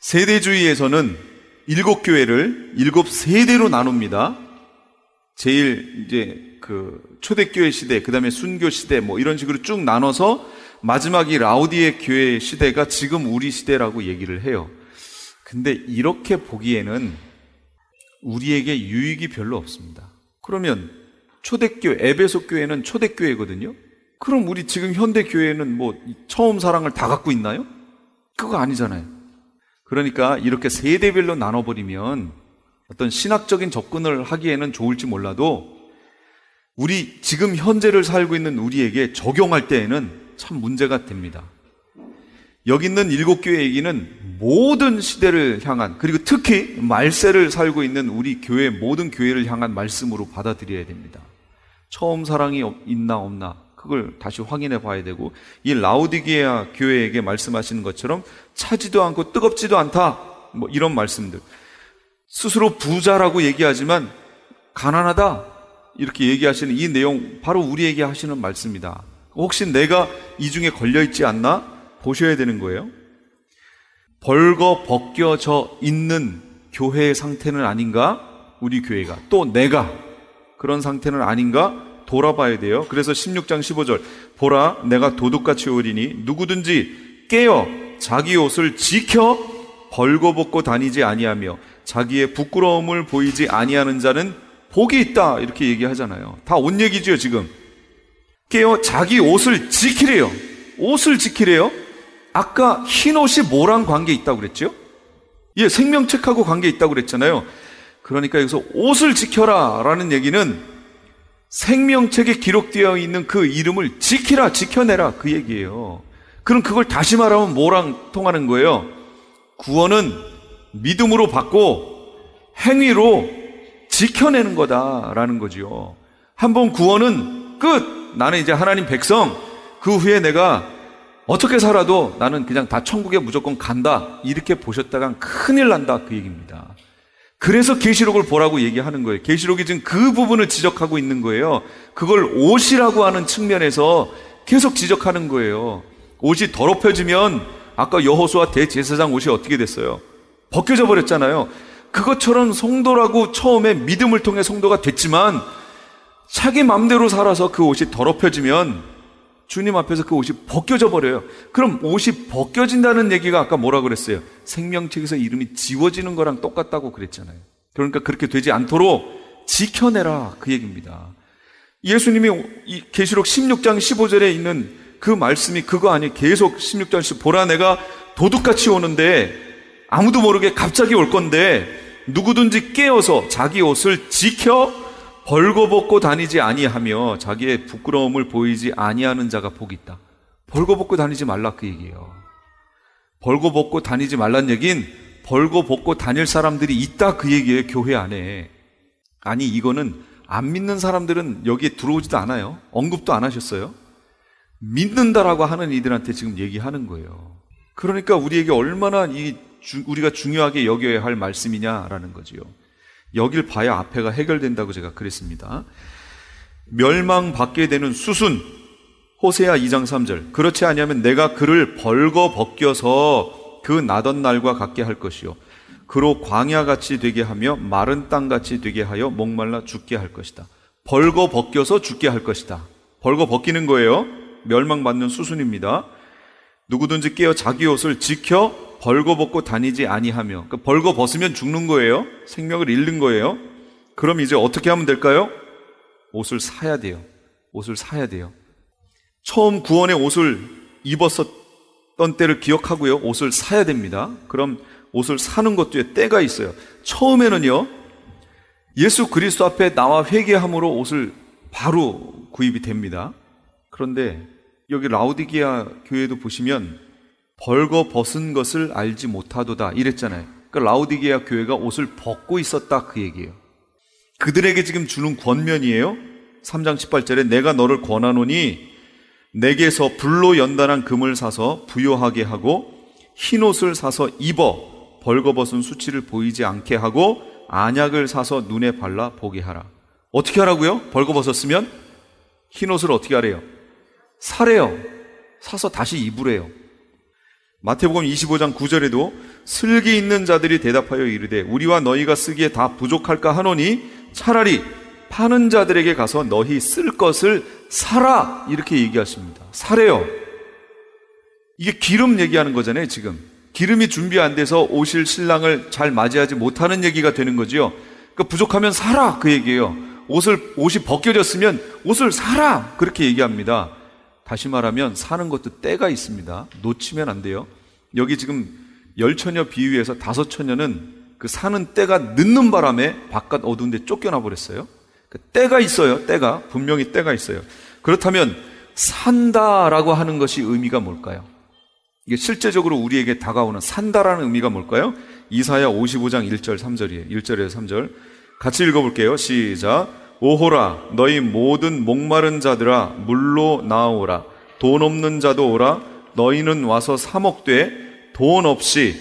세대주의에서는 7교회를 7세대로 나눕니다. 제일 이제 초대교회 시대, 그 다음에 순교 시대 뭐 이런 식으로 쭉 나눠서 마지막 이 라오디게 교회 시대가 지금 우리 시대라고 얘기를 해요. 근데 이렇게 보기에는 우리에게 유익이 별로 없습니다. 그러면 초대교회, 에베소 교회는 초대교회거든요. 그럼 우리 지금 현대교회는 뭐 처음 사랑을 다 갖고 있나요? 그거 아니잖아요. 그러니까 이렇게 세대별로 나눠버리면 어떤 신학적인 접근을 하기에는 좋을지 몰라도 우리 지금 현재를 살고 있는 우리에게 적용할 때에는 참 문제가 됩니다. 여기 있는 7교회 얘기는 모든 시대를 향한, 그리고 특히 말세를 살고 있는 우리 교회 모든 교회를 향한 말씀으로 받아들여야 됩니다. 처음 사랑이 있나 없나 그걸 다시 확인해 봐야 되고, 이 라오디게아 교회에게 말씀하시는 것처럼 차지도 않고 뜨겁지도 않다 뭐 이런 말씀들, 스스로 부자라고 얘기하지만 가난하다 이렇게 얘기하시는 이 내용 바로 우리에게 하시는 말씀이다. 혹시 내가 이 중에 걸려있지 않나 보셔야 되는 거예요. 벌거 벗겨져 있는 교회의 상태는 아닌가? 우리 교회가. 또 내가 그런 상태는 아닌가? 돌아봐야 돼요. 그래서 16장 15절 보라 내가 도둑같이 오리니 누구든지 깨어 자기 옷을 지켜 벌거벗고 다니지 아니하며 자기의 부끄러움을 보이지 아니하는 자는 복이 있다 이렇게 얘기하잖아요. 다 옷 얘기죠. 지금 깨어 자기 옷을 지키래요. 옷을 지키래요. 아까 흰 옷이 뭐랑 관계 있다고 그랬죠? 예, 생명책하고 관계 있다고 그랬잖아요. 그러니까 여기서 옷을 지켜라 라는 얘기는 생명책에 기록되어 있는 그 이름을 지키라, 지켜내라 그 얘기예요. 그럼 그걸 다시 말하면 뭐랑 통하는 거예요? 구원은 믿음으로 받고 행위로 지켜내는 거다라는 거죠. 한번 구원은 끝! 나는 이제 하나님 백성, 그 후에 내가 어떻게 살아도 나는 그냥 다 천국에 무조건 간다 이렇게 보셨다간 큰일 난다 그 얘기입니다. 그래서 계시록을 보라고 얘기하는 거예요. 계시록이 지금 그 부분을 지적하고 있는 거예요. 그걸 옷이라고 하는 측면에서 계속 지적하는 거예요. 옷이 더럽혀지면 아까 여호수아 대제사장 옷이 어떻게 됐어요? 벗겨져 버렸잖아요. 그것처럼 성도라고 처음에 믿음을 통해 성도가 됐지만 자기 맘대로 살아서 그 옷이 더럽혀지면 주님 앞에서 그 옷이 벗겨져 버려요. 그럼 옷이 벗겨진다는 얘기가 아까 뭐라 그랬어요? 생명책에서 이름이 지워지는 거랑 똑같다고 그랬잖아요. 그러니까 그렇게 되지 않도록 지켜내라 그 얘기입니다. 예수님이 이 계시록 16장 15절에 있는 그 말씀이 그거 아니에요. 계속 16장 15 보라 내가 도둑같이 오는데 아무도 모르게 갑자기 올 건데 누구든지 깨어서 자기 옷을 지켜 벌거벗고 다니지 아니하며 자기의 부끄러움을 보이지 아니하는 자가 복이 있다. 벌거벗고 다니지 말라 그 얘기예요. 벌거벗고 다니지 말란 얘긴 벌거벗고 다닐 사람들이 있다 그 얘기예요. 교회 안에. 아니 이거는 안 믿는 사람들은 여기에 들어오지도 않아요. 언급도 안 하셨어요. 믿는다라고 하는 이들한테 지금 얘기하는 거예요. 그러니까 우리에게 얼마나 우리가 중요하게 여겨야 할 말씀이냐라는 거지요. 여길 봐야 앞에가 해결된다고 제가 그랬습니다. 멸망받게 되는 수순, 호세아 2장 3절 그렇지 아니하면 내가 그를 벌거 벗겨서 그 나던 날과 같게 할 것이요 그로 광야같이 되게 하며 마른 땅같이 되게 하여 목말라 죽게 할 것이다. 벌거 벗겨서 죽게 할 것이다. 벌거 벗기는 거예요. 멸망받는 수순입니다. 누구든지 깨어 자기 옷을 지켜 벌거벗고 다니지 아니하며, 그러니까 벌거벗으면 죽는 거예요. 생명을 잃는 거예요. 그럼 이제 어떻게 하면 될까요? 옷을 사야 돼요. 옷을 사야 돼요. 처음 구원의 옷을 입었었던 때를 기억하고요. 옷을 사야 됩니다. 그럼 옷을 사는 것도 때가 있어요. 처음에는요, 예수 그리스도 앞에 나와 회개함으로 옷을 바로 구입이 됩니다. 그런데 여기 라오디게아 교회도 보시면 벌거 벗은 것을 알지 못하도다 이랬잖아요. 그러니까 라오디게아 교회가 옷을 벗고 있었다 그 얘기예요. 그들에게 지금 주는 권면이에요. 3장 18절에 내가 너를 권하노니 내게서 불로 연단한 금을 사서 부요하게 하고 흰 옷을 사서 입어 벌거벗은 수치를 보이지 않게 하고 안약을 사서 눈에 발라 보게 하라. 어떻게 하라고요? 벌거벗었으면 흰 옷을 어떻게 하래요? 사래요. 사서 다시 입으래요. 마태복음 25장 9절에도 슬기 있는 자들이 대답하여 이르되 우리와 너희가 쓰기에 다 부족할까 하노니 차라리 파는 자들에게 가서 너희 쓸 것을 사라 이렇게 얘기하십니다. 사래요. 이게 기름 얘기하는 거잖아요. 지금 기름이 준비 안 돼서 오실 신랑을 잘 맞이하지 못하는 얘기가 되는 거지요. 그러니까 부족하면 사라 그 얘기예요. 옷이 벗겨졌으면 옷을 사라 그렇게 얘기합니다. 다시 말하면 사는 것도 때가 있습니다. 놓치면 안 돼요. 여기 지금 10처녀 비유에서 5처녀는 그 사는 때가 늦는 바람에 바깥 어두운 데 쫓겨나 버렸어요. 때가 있어요. 때가 분명히 때가 있어요. 그렇다면 산다라고 하는 것이 의미가 뭘까요? 이게 실제적으로 우리에게 다가오는 산다라는 의미가 뭘까요? 이사야 55장 1절 3절이에요. 1절에서 3절 같이 읽어볼게요. 시작. 오호라 너희 모든 목마른 자들아 물로 나오라. 돈 없는 자도 오라. 너희는 와서 사 먹되 돈 없이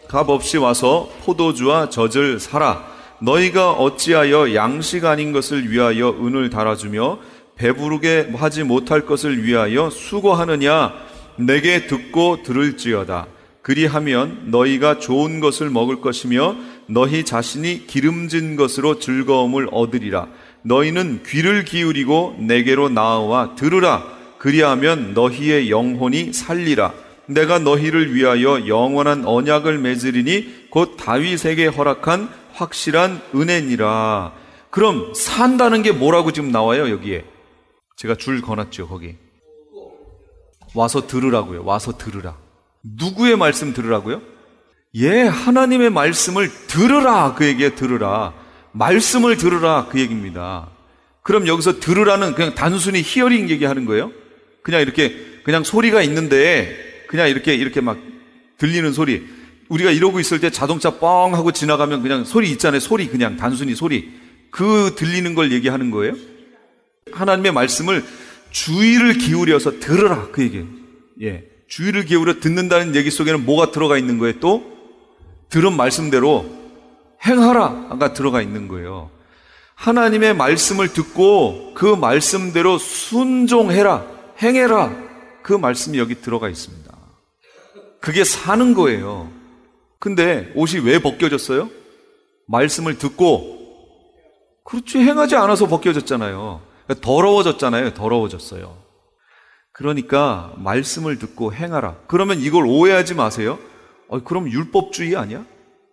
값 없이 와서 포도주와 젖을 사라. 너희가 어찌하여 양식 아닌 것을 위하여 은을 달아주며 배부르게 하지 못할 것을 위하여 수고하느냐. 내게 듣고 들을지어다. 그리하면 너희가 좋은 것을 먹을 것이며 너희 자신이 기름진 것으로 즐거움을 얻으리라. 너희는 귀를 기울이고 내게로 나아와 들으라. 그리하면 너희의 영혼이 살리라. 내가 너희를 위하여 영원한 언약을 맺으리니 곧 다윗에게 허락한 확실한 은혜니라. 그럼 산다는 게 뭐라고 지금 나와요? 여기에 제가 줄 거놨죠. 거기 와서 들으라고요. 와서 들으라. 누구의 말씀 들으라고요? 하나님의 말씀을 들으라 그 얘기에 들으라. 말씀을 들으라 그 얘기입니다. 그럼 여기서 들으라는 그냥 단순히 히어링 얘기하는 거예요? 그냥 이렇게 그냥 소리가 있는데 그냥 이렇게 막 들리는 소리. 우리가 이러고 있을 때 자동차 뻥 하고 지나가면 그냥 소리 있잖아요. 소리 그냥 단순히 소리. 그 들리는 걸 얘기하는 거예요? 하나님의 말씀을 주의를 기울여서 들으라 그 얘기예요. 주의를 기울여 듣는다는 얘기 속에는 뭐가 들어가 있는 거예요? 또 들은 말씀대로 행하라가 들어가 있는 거예요. 하나님의 말씀을 듣고 그 말씀대로 순종해라, 행해라. 그 말씀이 여기 들어가 있습니다. 그게 사는 거예요. 근데 옷이 왜 벗겨졌어요? 말씀을 듣고 그렇지 행하지 않아서 벗겨졌잖아요. 더러워졌잖아요. 더러워졌어요. 그러니까 말씀을 듣고 행하라. 그러면 이걸 오해하지 마세요. 그럼 율법주의 아니야?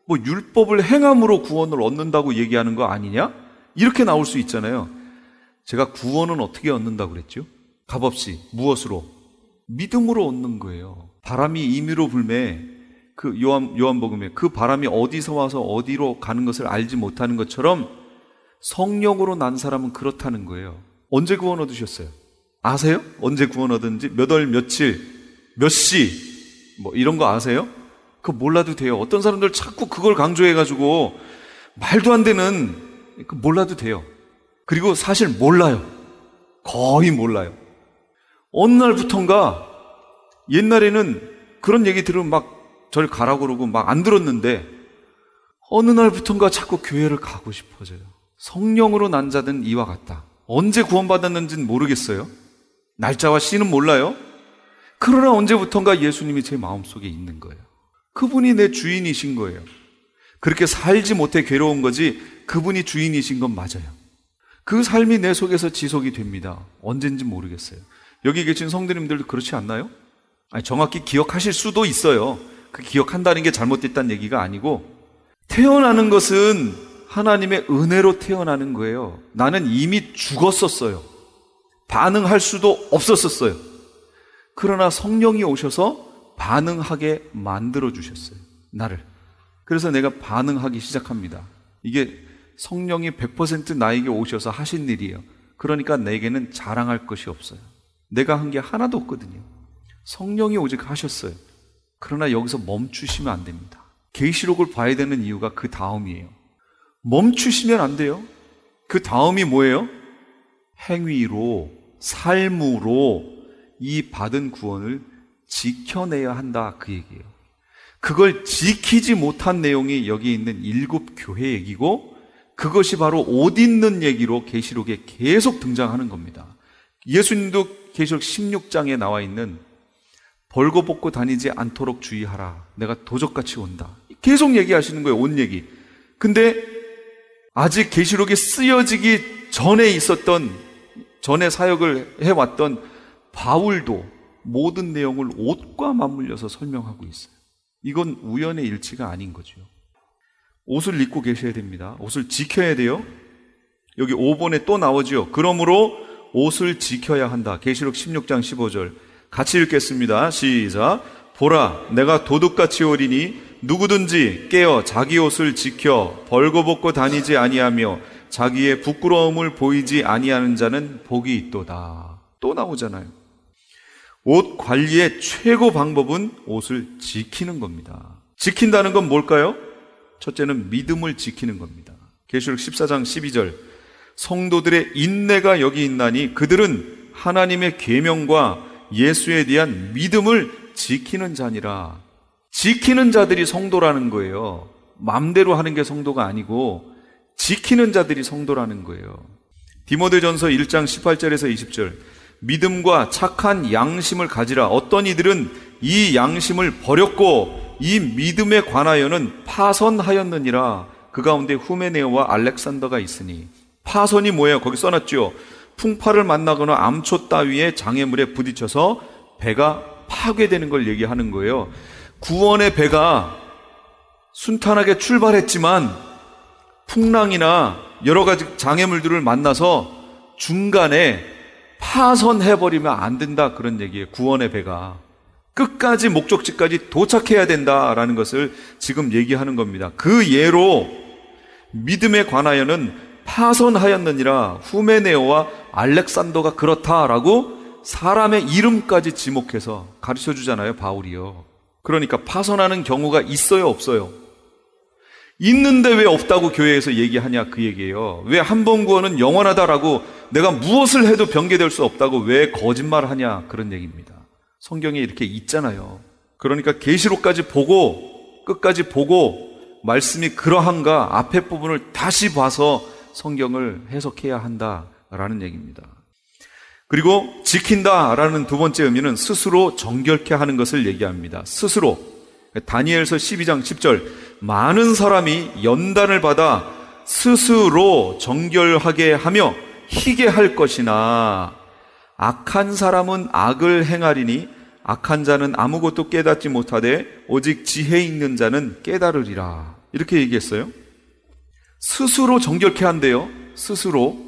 뭐 율법을 행함으로 구원을 얻는다고 얘기하는 거 아니냐? 이렇게 나올 수 있잖아요. 제가 구원은 어떻게 얻는다고 그랬죠? 값없이 무엇으로? 믿음으로 얻는 거예요. 바람이 임의로 불매 그 요한복음에 그 바람이 어디서 와서 어디로 가는 것을 알지 못하는 것처럼 성령으로 난 사람은 그렇다는 거예요. 언제 구원 얻으셨어요? 아세요? 언제 구원 얻은지? 몇 월, 며칠, 몇 시, 뭐 이런 거 아세요? 그거 몰라도 돼요. 어떤 사람들 자꾸 그걸 강조해가지고 말도 안 되는 몰라도 돼요. 그리고 사실 몰라요. 거의 몰라요. 어느 날부턴가 옛날에는 그런 얘기 들으면 막 저를 가라고 그러고 막 안 들었는데 어느 날부턴가 자꾸 교회를 가고 싶어져요. 성령으로 난 자는 이와 같다. 언제 구원받았는지는 모르겠어요. 날짜와 시는 몰라요. 그러나 언제부턴가 예수님이 제 마음속에 있는 거예요. 그분이 내 주인이신 거예요. 그렇게 살지 못해 괴로운 거지 그분이 주인이신 건 맞아요. 그 삶이 내 속에서 지속이 됩니다. 언젠지 모르겠어요. 여기 계신 성도님들도 그렇지 않나요? 정확히 기억하실 수도 있어요. 그 기억한다는 게 잘못됐다는 얘기가 아니고 태어나는 것은 하나님의 은혜로 태어나는 거예요. 나는 이미 죽었었어요. 반응할 수도 없었었어요. 그러나 성령이 오셔서 반응하게 만들어 주셨어요. 나를. 그래서 내가 반응하기 시작합니다. 이게 성령이 100% 나에게 오셔서 하신 일이에요. 그러니까 내게는 자랑할 것이 없어요. 내가 한 게 하나도 없거든요. 성령이 오직 하셨어요. 그러나 여기서 멈추시면 안 됩니다. 계시록을 봐야 되는 이유가 그 다음이에요. 멈추시면 안 돼요. 그 다음이 뭐예요? 행위로, 삶으로 이 받은 구원을 지켜내야 한다, 그 얘기예요. 그걸 지키지 못한 내용이 여기 있는 7 교회 얘기고, 그것이 바로 옷 입는 얘기로 계시록에 계속 등장하는 겁니다. 예수님도 계시록 16장에 나와 있는 벌거벗고 다니지 않도록 주의하라, 내가 도적같이 온다, 계속 얘기하시는 거예요. 옷 얘기. 근데 아직 계시록이 쓰여지기 전에 있었던, 전에 사역을 해왔던 바울도 모든 내용을 옷과 맞물려서 설명하고 있어요. 이건 우연의 일치가 아닌 거죠. 옷을 입고 계셔야 됩니다. 옷을 지켜야 돼요. 여기 5번에 또 나오죠. 그러므로 옷을 지켜야 한다. 계시록 16장 15절 같이 읽겠습니다. 시작. 보라, 내가 도둑같이 오리니 누구든지 깨어 자기 옷을 지켜 벌거벗고 다니지 아니하며 자기의 부끄러움을 보이지 아니하는 자는 복이 있도다. 또 나오잖아요. 옷 관리의 최고 방법은 옷을 지키는 겁니다. 지킨다는 건 뭘까요? 첫째는 믿음을 지키는 겁니다. 계시록 14장 12절 성도들의 인내가 여기 있나니 그들은 하나님의 계명과 예수에 대한 믿음을 지키는 자니라. 지키는 자들이 성도라는 거예요. 맘대로 하는 게 성도가 아니고 지키는 자들이 성도라는 거예요. 디모데전서 1장 18절에서 20절 믿음과 착한 양심을 가지라. 어떤 이들은 이 양심을 버렸고 이 믿음에 관하여는 파선하였느니라. 그 가운데 후메네오와 알렉산더가 있으니. 파선이 뭐예요? 거기 써놨죠. 풍파를 만나거나 암초 따위의 장애물에 부딪혀서 배가 파괴되는 걸 얘기하는 거예요. 구원의 배가 순탄하게 출발했지만 풍랑이나 여러 가지 장애물들을 만나서 중간에 파선해버리면 안 된다, 그런 얘기예요. 구원의 배가 끝까지 목적지까지 도착해야 된다라는 것을 지금 얘기하는 겁니다. 그 예로 믿음에 관하여는 파선하였느니라. 후메네오와 알렉산더가 그렇다라고 사람의 이름까지 지목해서 가르쳐 주잖아요, 바울이요. 그러니까 파선하는 경우가 있어요, 없어요? 있는데 왜 없다고 교회에서 얘기하냐, 그 얘기예요. 왜 한 번 구원은 영원하다라고 내가 무엇을 해도 변개될 수 없다고 왜 거짓말하냐, 그런 얘기입니다. 성경에 이렇게 있잖아요. 그러니까 계시록까지 보고 끝까지 보고 말씀이 그러한가 앞에 부분을 다시 봐서 성경을 해석해야 한다라는 얘기입니다. 그리고 지킨다라는 두 번째 의미는 스스로 정결케 하는 것을 얘기합니다. 스스로. 다니엘서 12장 10절 많은 사람이 연단을 받아 스스로 정결하게 하며 희게 할 것이나 악한 사람은 악을 행하리니 악한 자는 아무것도 깨닫지 못하되 오직 지혜 있는 자는 깨달으리라. 이렇게 얘기했어요. 스스로 정결케 한대요. 스스로.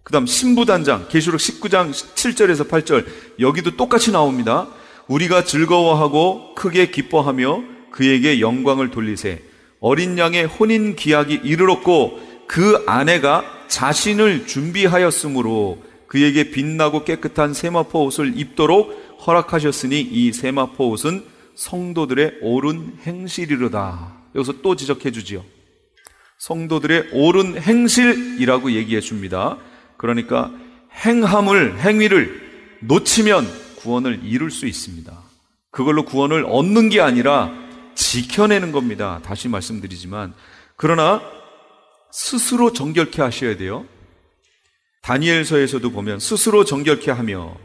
그 다음 신부단장 계시록 19장 7절에서 8절 여기도 똑같이 나옵니다. 우리가 즐거워하고 크게 기뻐하며 그에게 영광을 돌리세. 어린 양의 혼인 기약이 이르렀고 그 아내가 자신을 준비하였으므로 그에게 빛나고 깨끗한 세마포 옷을 입도록 허락하셨으니 이 세마포 옷은 성도들의 옳은 행실이로다. 여기서 또 지적해 주지요. 성도들의 옳은 행실이라고 얘기해 줍니다. 그러니까 행위를 놓치면 구원을 이룰 수 있습니다. 그걸로 구원을 얻는 게 아니라 지켜내는 겁니다. 다시 말씀드리지만. 그러나 스스로 정결케 하셔야 돼요. 다니엘서에서도 보면 스스로 정결케 하며,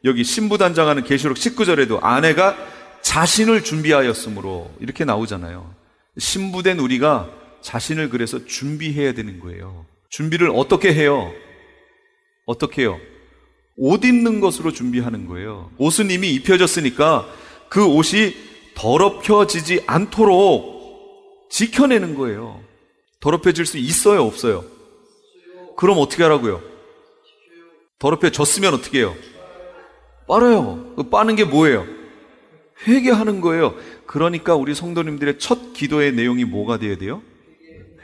여기 신부단장하는 계시록 19절에도 아내가 자신을 준비하였으므로 이렇게 나오잖아요. 신부된 우리가 자신을 그래서 준비해야 되는 거예요. 준비를 어떻게 해요? 어떻게 해요? 옷 입는 것으로 준비하는 거예요. 옷은 이미 입혀졌으니까 그 옷이 더럽혀지지 않도록 지켜내는 거예요. 더럽혀질 수 있어요, 없어요? 그럼 어떻게 하라고요? 더럽혀졌으면 어떻게 해요? 빨아요. 빠는 게 뭐예요? 회개하는 거예요. 그러니까 우리 성도님들의 첫 기도의 내용이 뭐가 돼야 돼요?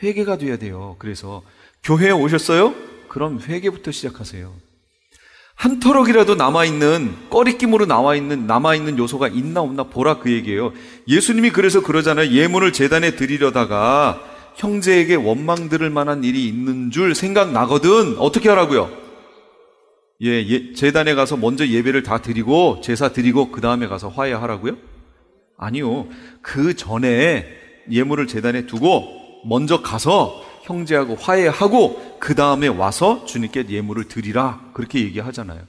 회개가 돼야 돼요. 그래서 교회에 오셨어요? 그럼 회개부터 시작하세요. 한 터럭이라도 남아있는, 꺼리낌으로 남아있는 요소가 있나 없나 보라, 그 얘기예요. 예수님이 그래서 그러잖아요. 예물을 제단에 드리려다가 형제에게 원망 들을 만한 일이 있는 줄 생각나거든. 어떻게 하라고요? 제단에 가서 먼저 예배를 다 드리고 제사 드리고 그 다음에 가서 화해하라고요? 아니요. 그 전에 예물을 제단에 두고 먼저 가서 형제하고 화해하고 그 다음에 와서 주님께 예물을 드리라, 그렇게 얘기하잖아요.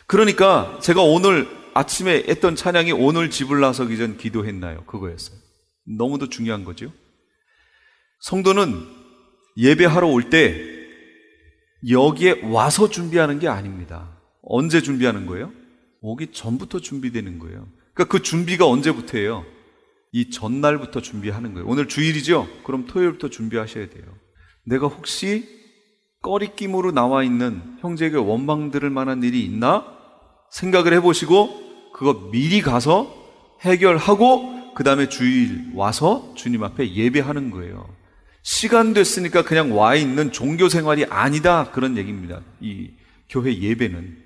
그러니까 제가 오늘 아침에 했던 찬양이 오늘 집을 나서기 전 기도했나요? 그거였어요. 너무도 중요한 거죠. 성도는 예배하러 올 때 여기에 와서 준비하는 게 아닙니다. 언제 준비하는 거예요? 오기 전부터 준비되는 거예요. 그러니까 그 준비가 언제부터예요? 이 전날부터 준비하는 거예요. 오늘 주일이죠? 그럼 토요일부터 준비하셔야 돼요. 내가 혹시 꺼리낌으로 나와 있는 형제에게 원망 들을 만한 일이 있나? 생각을 해보시고 그거 미리 가서 해결하고 그 다음에 주일 와서 주님 앞에 예배하는 거예요. 시간 됐으니까 그냥 와 있는 종교 생활이 아니다, 그런 얘기입니다. 이 교회 예배는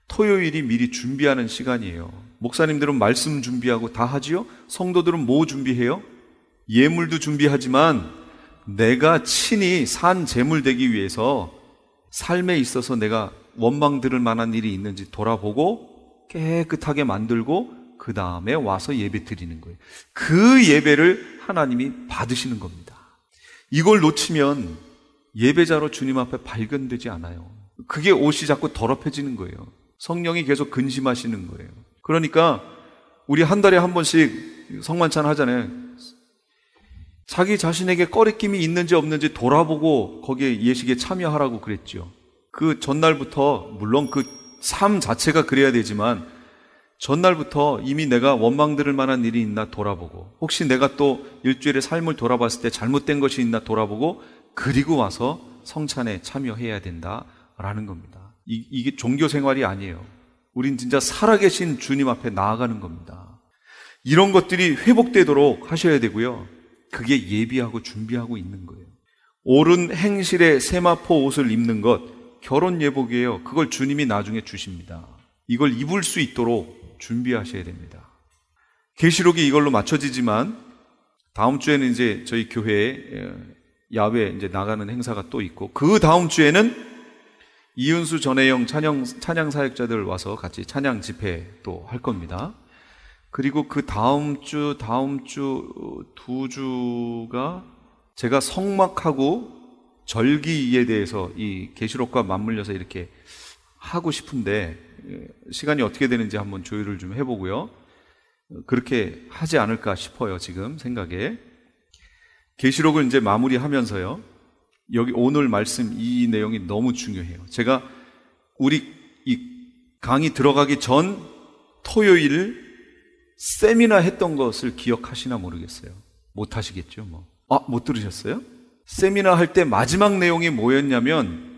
토요일이 미리 준비하는 시간이에요. 목사님들은 말씀 준비하고 다 하지요? 성도들은 뭐 준비해요? 예물도 준비하지만 내가 친히 산 제물 되기 위해서 삶에 있어서 내가 원망 들을 만한 일이 있는지 돌아보고 깨끗하게 만들고 그 다음에 와서 예배 드리는 거예요. 그 예배를 하나님이 받으시는 겁니다. 이걸 놓치면 예배자로 주님 앞에 발견되지 않아요. 그게 옷이 자꾸 더럽혀지는 거예요. 성령이 계속 근심하시는 거예요. 그러니까 우리 한 달에 한 번씩 성만찬 하잖아요. 자기 자신에게 꺼리낌이 있는지 없는지 돌아보고 거기에 예식에 참여하라고 그랬죠. 그 전날부터, 물론 그 삶 자체가 그래야 되지만 전날부터 이미 내가 원망 들을 만한 일이 있나 돌아보고, 혹시 내가 또 일주일의 삶을 돌아봤을 때 잘못된 것이 있나 돌아보고, 그리고 와서 성찬에 참여해야 된다라는 겁니다. 이게 종교 생활이 아니에요. 우린 진짜 살아계신 주님 앞에 나아가는 겁니다. 이런 것들이 회복되도록 하셔야 되고요. 그게 예비하고 준비하고 있는 거예요. 옳은 행실의 세마포 옷을 입는 것, 결혼 예복이에요. 그걸 주님이 나중에 주십니다. 이걸 입을 수 있도록 준비하셔야 됩니다. 계시록이 이걸로 맞춰지지만 다음 주에는 이제 저희 교회에 야외 이제 나가는 행사가 또 있고, 그 다음 주에는 이은수 전혜영 찬양 사역자들 와서 같이 찬양 집회 또 할 겁니다. 그리고 그 다음 주 두 주가 제가 성막하고 절기에 대해서 이 계시록과 맞물려서 이렇게 하고 싶은데 시간이 어떻게 되는지 한번 조율을 좀 해보고요. 그렇게 하지 않을까 싶어요. 지금 생각에. 계시록을 이제 마무리하면서요. 여기 오늘 말씀 이 내용이 너무 중요해요. 제가 우리 이 강의 들어가기 전 토요일 세미나 했던 것을 기억하시나 모르겠어요. 못 하시겠죠, 뭐. 못 들으셨어요? 세미나 할 때 마지막 내용이 뭐였냐면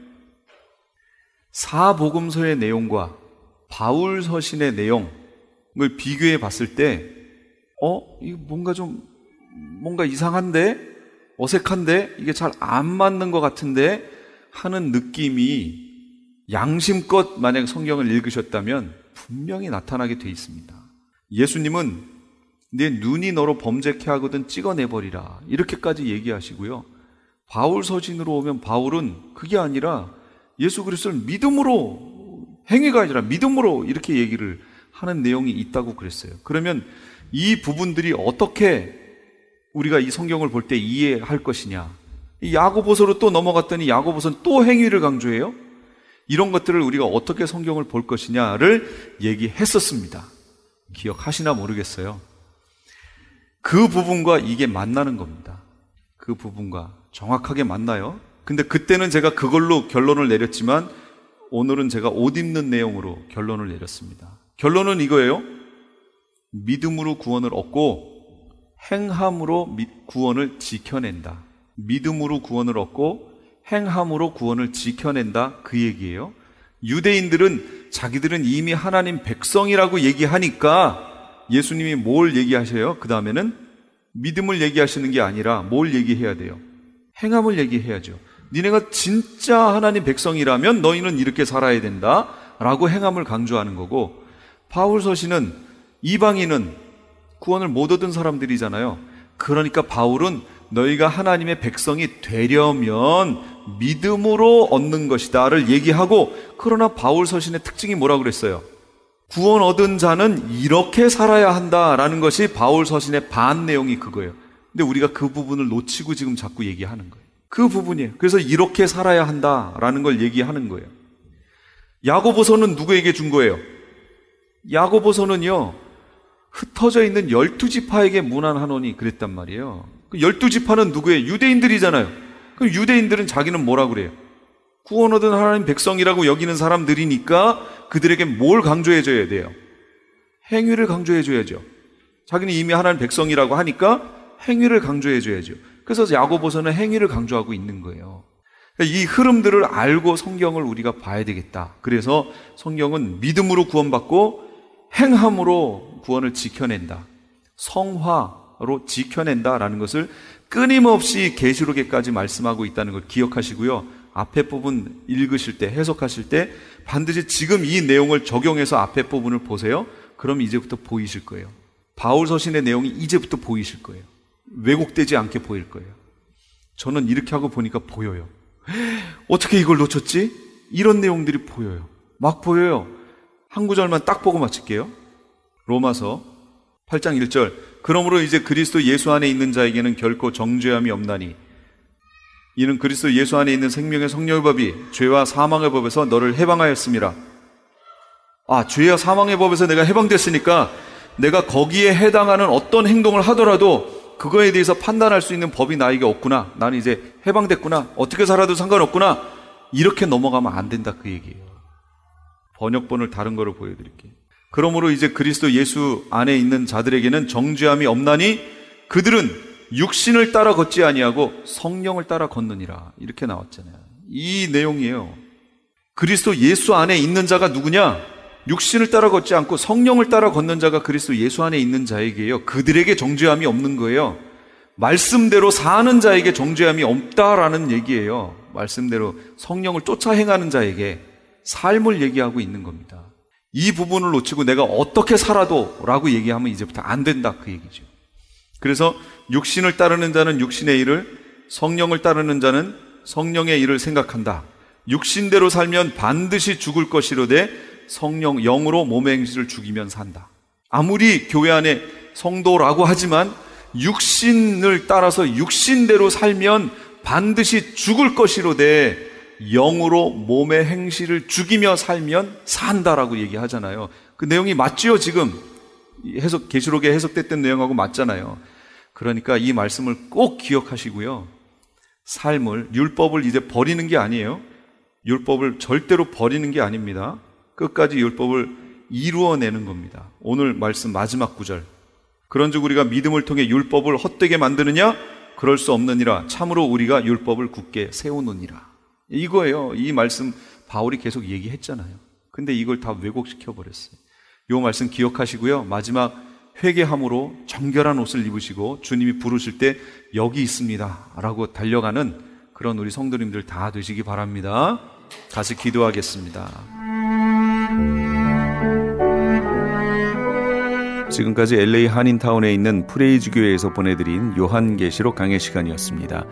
사복음서의 내용과 바울 서신의 내용을 비교해 봤을 때 이거 뭔가 이상한데? 어색한데? 이게 잘 안 맞는 것 같은데? 하는 느낌이 양심껏 만약 성경을 읽으셨다면 분명히 나타나게 돼 있습니다. 예수님은 내 눈이 너로 범죄케 하거든 찍어내버리라, 이렇게까지 얘기하시고요. 바울 서신으로 오면 바울은 그게 아니라 예수 그리스도를 믿음으로, 행위가 아니라 믿음으로 이렇게 얘기를 하는 내용이 있다고 그랬어요. 그러면 이 부분들이 어떻게 우리가 이 성경을 볼 때 이해할 것이냐. 이 야고보서로 또 넘어갔더니 야고보서는 또 행위를 강조해요. 이런 것들을 우리가 어떻게 성경을 볼 것이냐를 얘기했었습니다. 기억하시나 모르겠어요. 그 부분과 이게 만나는 겁니다. 그 부분과 정확하게 만나요. 근데 그때는 제가 그걸로 결론을 내렸지만 오늘은 제가 옷 입는 내용으로 결론을 내렸습니다. 결론은 이거예요. 믿음으로 구원을 얻고 행함으로 구원을 지켜낸다. 믿음으로 구원을 얻고 행함으로 구원을 지켜낸다, 그 얘기예요. 유대인들은 자기들은 이미 하나님 백성이라고 얘기하니까 예수님이 뭘 얘기하셔요? 그 다음에는 믿음을 얘기하시는 게 아니라 뭘 얘기해야 돼요? 행함을 얘기해야죠. 니네가 진짜 하나님 백성이라면 너희는 이렇게 살아야 된다 라고 행함을 강조하는 거고, 바울 서신은 이방인은 구원을 못 얻은 사람들이잖아요. 그러니까 바울은 너희가 하나님의 백성이 되려면 믿음으로 얻는 것이다를 얘기하고, 그러나 바울 서신의 특징이 뭐라고 그랬어요? 구원 얻은 자는 이렇게 살아야 한다라는 것이 바울 서신의 반 내용이 그거예요. 근데 우리가 그 부분을 놓치고 지금 자꾸 얘기하는 거예요. 그 부분이에요. 그래서 이렇게 살아야 한다라는 걸 얘기하는 거예요. 야고보서는 누구에게 준 거예요? 야고보서는요, 흩어져 있는 12지파에게 문안하노니 그랬단 말이에요. 그 12지파는 누구예요? 유대인들이잖아요. 그럼 유대인들은 자기는 뭐라고 그래요? 구원 얻은 하나님 백성이라고 여기는 사람들이니까 그들에게 뭘 강조해줘야 돼요? 행위를 강조해줘야죠. 자기는 이미 하나님 백성이라고 하니까 행위를 강조해줘야죠. 그래서 야고보서는 행위를 강조하고 있는 거예요. 이 흐름들을 알고 성경을 우리가 봐야 되겠다. 그래서 성경은 믿음으로 구원받고 행함으로 구원을 지켜낸다. 성화로 지켜낸다라는 것을 끊임없이 계시록에까지 말씀하고 있다는 걸 기억하시고요. 앞에 부분 읽으실 때, 해석하실 때 반드시 지금 이 내용을 적용해서 앞에 부분을 보세요. 그럼 이제부터 보이실 거예요. 바울 서신의 내용이 이제부터 보이실 거예요. 왜곡되지 않게 보일 거예요. 저는 이렇게 하고 보니까 보여요. 어떻게 이걸 놓쳤지? 이런 내용들이 보여요. 막 보여요. 한 구절만 딱 보고 마칠게요. 로마서 8장 1절. 그러므로 이제 그리스도 예수 안에 있는 자에게는 결코 정죄함이 없나니 이는 그리스도 예수 안에 있는 생명의 성령의 법이 죄와 사망의 법에서 너를 해방하였음이라. 죄와 사망의 법에서 내가 해방됐으니까 내가 거기에 해당하는 어떤 행동을 하더라도 그거에 대해서 판단할 수 있는 법이 나에게 없구나. 나는 이제 해방됐구나. 어떻게 살아도 상관없구나. 이렇게 넘어가면 안 된다, 그 얘기예요. 번역본을 다른 거로 보여드릴게요. 그러므로 이제 그리스도 예수 안에 있는 자들에게는 정죄함이 없나니 그들은 육신을 따라 걷지 아니하고 성령을 따라 걷느니라. 이렇게 나왔잖아요. 이 내용이에요. 그리스도 예수 안에 있는 자가 누구냐? 육신을 따라 걷지 않고 성령을 따라 걷는 자가 그리스도 예수 안에 있는 자에게요. 그들에게 정죄함이 없는 거예요. 말씀대로 사는 자에게 정죄함이 없다라는 얘기예요. 말씀대로 성령을 쫓아 행하는 자에게 삶을 얘기하고 있는 겁니다. 이 부분을 놓치고 내가 어떻게 살아도 라고 얘기하면 이제부터 안 된다, 그 얘기죠. 그래서 육신을 따르는 자는 육신의 일을, 성령을 따르는 자는 성령의 일을 생각한다. 육신대로 살면 반드시 죽을 것이로되 성령, 영으로 몸의 행실을 죽이면 산다. 아무리 교회 안에 성도라고 하지만 육신을 따라서 육신대로 살면 반드시 죽을 것이로되 영으로 몸의 행실을 죽이며 살면 산다라고 얘기하잖아요. 그 내용이 맞지요, 지금? 계시록에 해석됐던 내용하고 맞잖아요. 그러니까 이 말씀을 꼭 기억하시고요. 삶을, 율법을 이제 버리는 게 아니에요. 율법을 절대로 버리는 게 아닙니다. 끝까지 율법을 이루어내는 겁니다. 오늘 말씀 마지막 구절. 그런즉 우리가 믿음을 통해 율법을 헛되게 만드느냐? 그럴 수 없느니라. 참으로 우리가 율법을 굳게 세우느니라. 이거예요. 이 말씀 바울이 계속 얘기했잖아요. 근데 이걸 다 왜곡시켜 버렸어요. 이 말씀 기억하시고요. 마지막 회개함으로 정결한 옷을 입으시고 주님이 부르실 때 여기 있습니다 라고 달려가는 그런 우리 성도님들 다 되시기 바랍니다. 같이 기도하겠습니다. 지금까지 LA 한인타운에 있는 프레이즈 교회에서 보내드린 요한계시록 강해 시간이었습니다.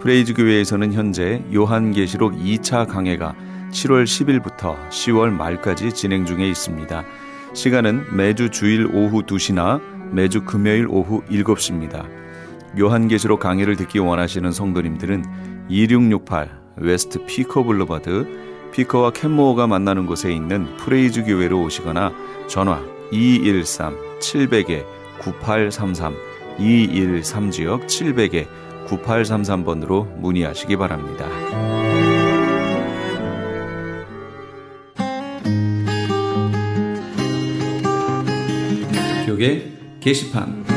프레이즈 교회에서는 현재 요한계시록 2차 강해가 7월 10일부터 10월 말까지 진행 중에 있습니다. 시간은 매주 주일 오후 2시나 매주 금요일 오후 7시입니다. 요한계시록 강해를 듣기 원하시는 성도님들은 2668 웨스트 피커 블루바드, 피커와 캔모어가 만나는 곳에 있는 프레이즈 교회로 오시거나 전화 213-700-9833 213지역 700-9833번으로 문의하시기 바랍니다. 교계 게시판.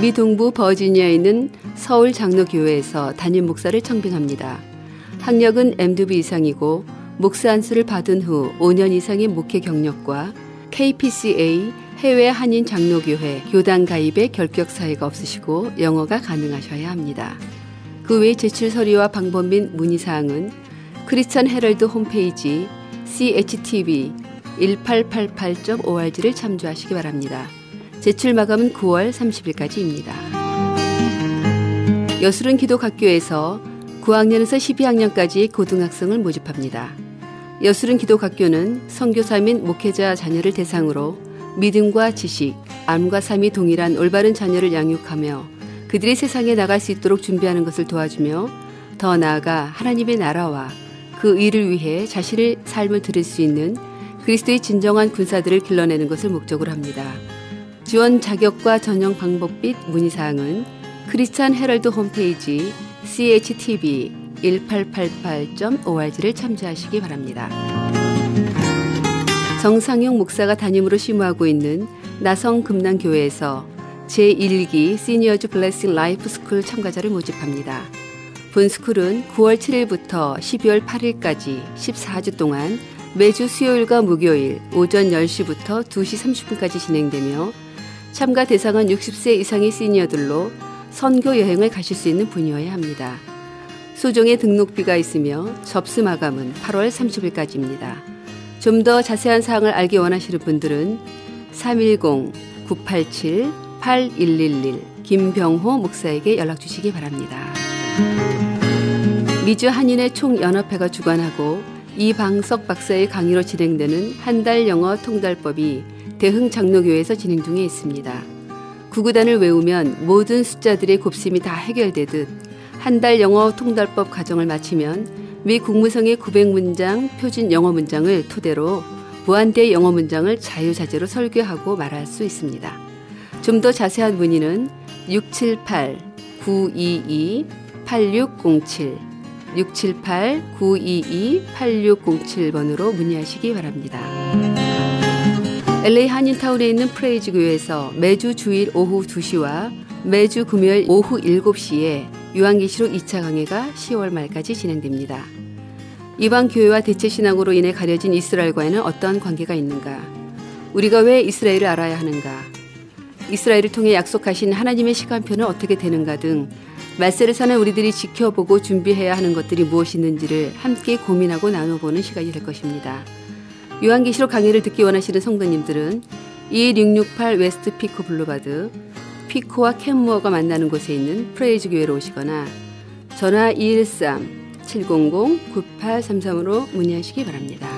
미 동부 버지니아에 있는 서울 장로교회에서 담임 목사를 청빙합니다. 학력은 MDB 이상이고 목사 안수를 받은 후 5년 이상의 목회 경력과 KPCA 해외 한인 장로교회 교단 가입에 결격 사유가 없으시고 영어가 가능하셔야 합니다. 그 외 제출 서류와 방법 및 문의사항은 크리스천 헤럴드 홈페이지 CHTV1888.org를 참조하시기 바랍니다. 제출 마감은 9월 30일까지입니다. 여술은 기독학교에서 9학년에서 12학년까지 고등학생을 모집합니다. 여술은 기독학교는 선교사 및 목회자 자녀를 대상으로 믿음과 지식, 암과 삶이 동일한 올바른 자녀를 양육하며 그들이 세상에 나갈 수 있도록 준비하는 것을 도와주며 더 나아가 하나님의 나라와 그 일을 위해 자신의 삶을 드릴 수 있는 그리스도의 진정한 군사들을 길러내는 것을 목적으로 합니다. 지원 자격과 전형 방법 및 문의사항은 크리스천 헤럴드 홈페이지 CHTV1888.org를 참조하시기 바랍니다. 정상용 목사가 담임으로 심우하고 있는 나성금난교회에서 제1기 시니어즈 블레싱 라이프 스쿨 참가자를 모집합니다. 본 스쿨은 9월 7일부터 12월 8일까지 14주 동안 매주 수요일과 목요일 오전 10시부터 2시 30분까지 진행되며 참가 대상은 60세 이상의 시니어들로 선교 여행을 가실 수 있는 분이어야 합니다. 소정의 등록비가 있으며 접수 마감은 8월 30일까지입니다. 좀 더 자세한 사항을 알기 원하시는 분들은 310-987-8111 김병호 목사에게 연락 주시기 바랍니다. 미주 한인의 총연합회가 주관하고 이방석 박사의 강의로 진행되는 한 달 영어 통달법이 대흥 장로교회에서 진행 중에 있습니다. 구구단을 외우면 모든 숫자들의 곱셈이 다 해결되듯 한 달 영어 통달법 과정을 마치면 미 국무성의 900문장 표준 영어 문장을 토대로 무한대의 영어 문장을 자유자재로 설교하고 말할 수 있습니다. 좀 더 자세한 문의는 678-922-8607 678-922-8607번으로 문의하시기 바랍니다. LA 한인타운에 있는 프레이즈 교회에서 매주 주일 오후 2시와 매주 금요일 오후 7시에 요한계시록 2차 강해가 10월 말까지 진행됩니다. 이방 교회와 대체 신앙으로 인해 가려진 이스라엘과는 어떤 관계가 있는가? 우리가 왜 이스라엘을 알아야 하는가? 이스라엘을 통해 약속하신 하나님의 시간표는 어떻게 되는가 등 말세를 사는 우리들이 지켜보고 준비해야 하는 것들이 무엇이 있는지를 함께 고민하고 나눠보는 시간이 될 것입니다. 요한계시록 강의를 듣기 원하시는 성도님들은 21668 웨스트 피코 블루바드 피코와 캔무어가 만나는 곳에 있는 프레이즈 교회로 오시거나 전화 213-700-9833으로 문의하시기 바랍니다.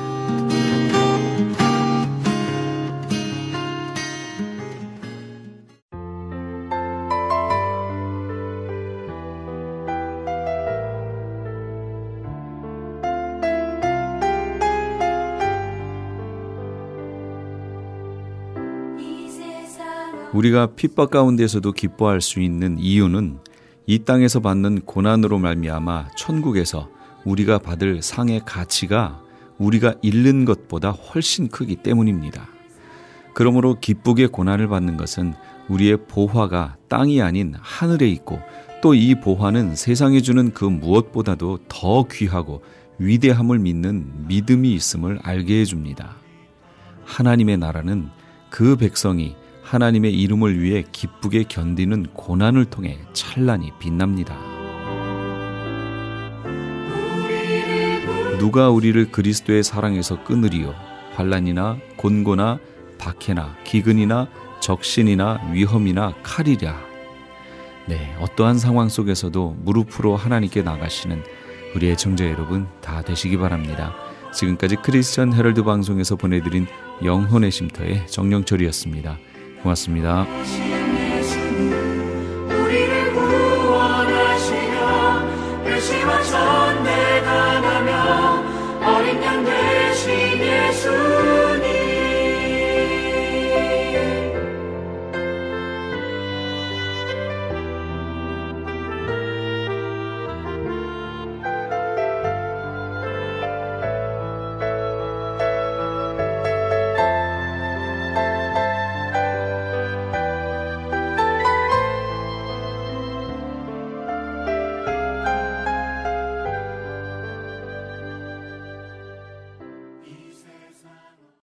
우리가 핍박 가운데서도 기뻐할 수 있는 이유는 이 땅에서 받는 고난으로 말미암아 천국에서 우리가 받을 상의 가치가 우리가 잃는 것보다 훨씬 크기 때문입니다. 그러므로 기쁘게 고난을 받는 것은 우리의 보화가 땅이 아닌 하늘에 있고 또 이 보화는 세상에 주는 그 무엇보다도 더 귀하고 위대함을 믿는 믿음이 있음을 알게 해줍니다. 하나님의 나라는 그 백성이 하나님의 이름을 위해 기쁘게 견디는 고난을 통해 찬란히 빛납니다. 누가 우리를 그리스도의 사랑에서 끊으리요? 환난이나 곤고나 박해나 기근이나 적신이나 위험이나 칼이랴. 네, 어떠한 상황 속에서도 무릎으로 하나님께 나가시는 우리 애청자 여러분 다 되시기 바랍니다. 지금까지 크리스천 헤럴드 방송에서 보내드린 영혼의 쉼터의 정영철이었습니다. 고맙습니다. 우리를 구원하시며 멸시와 천대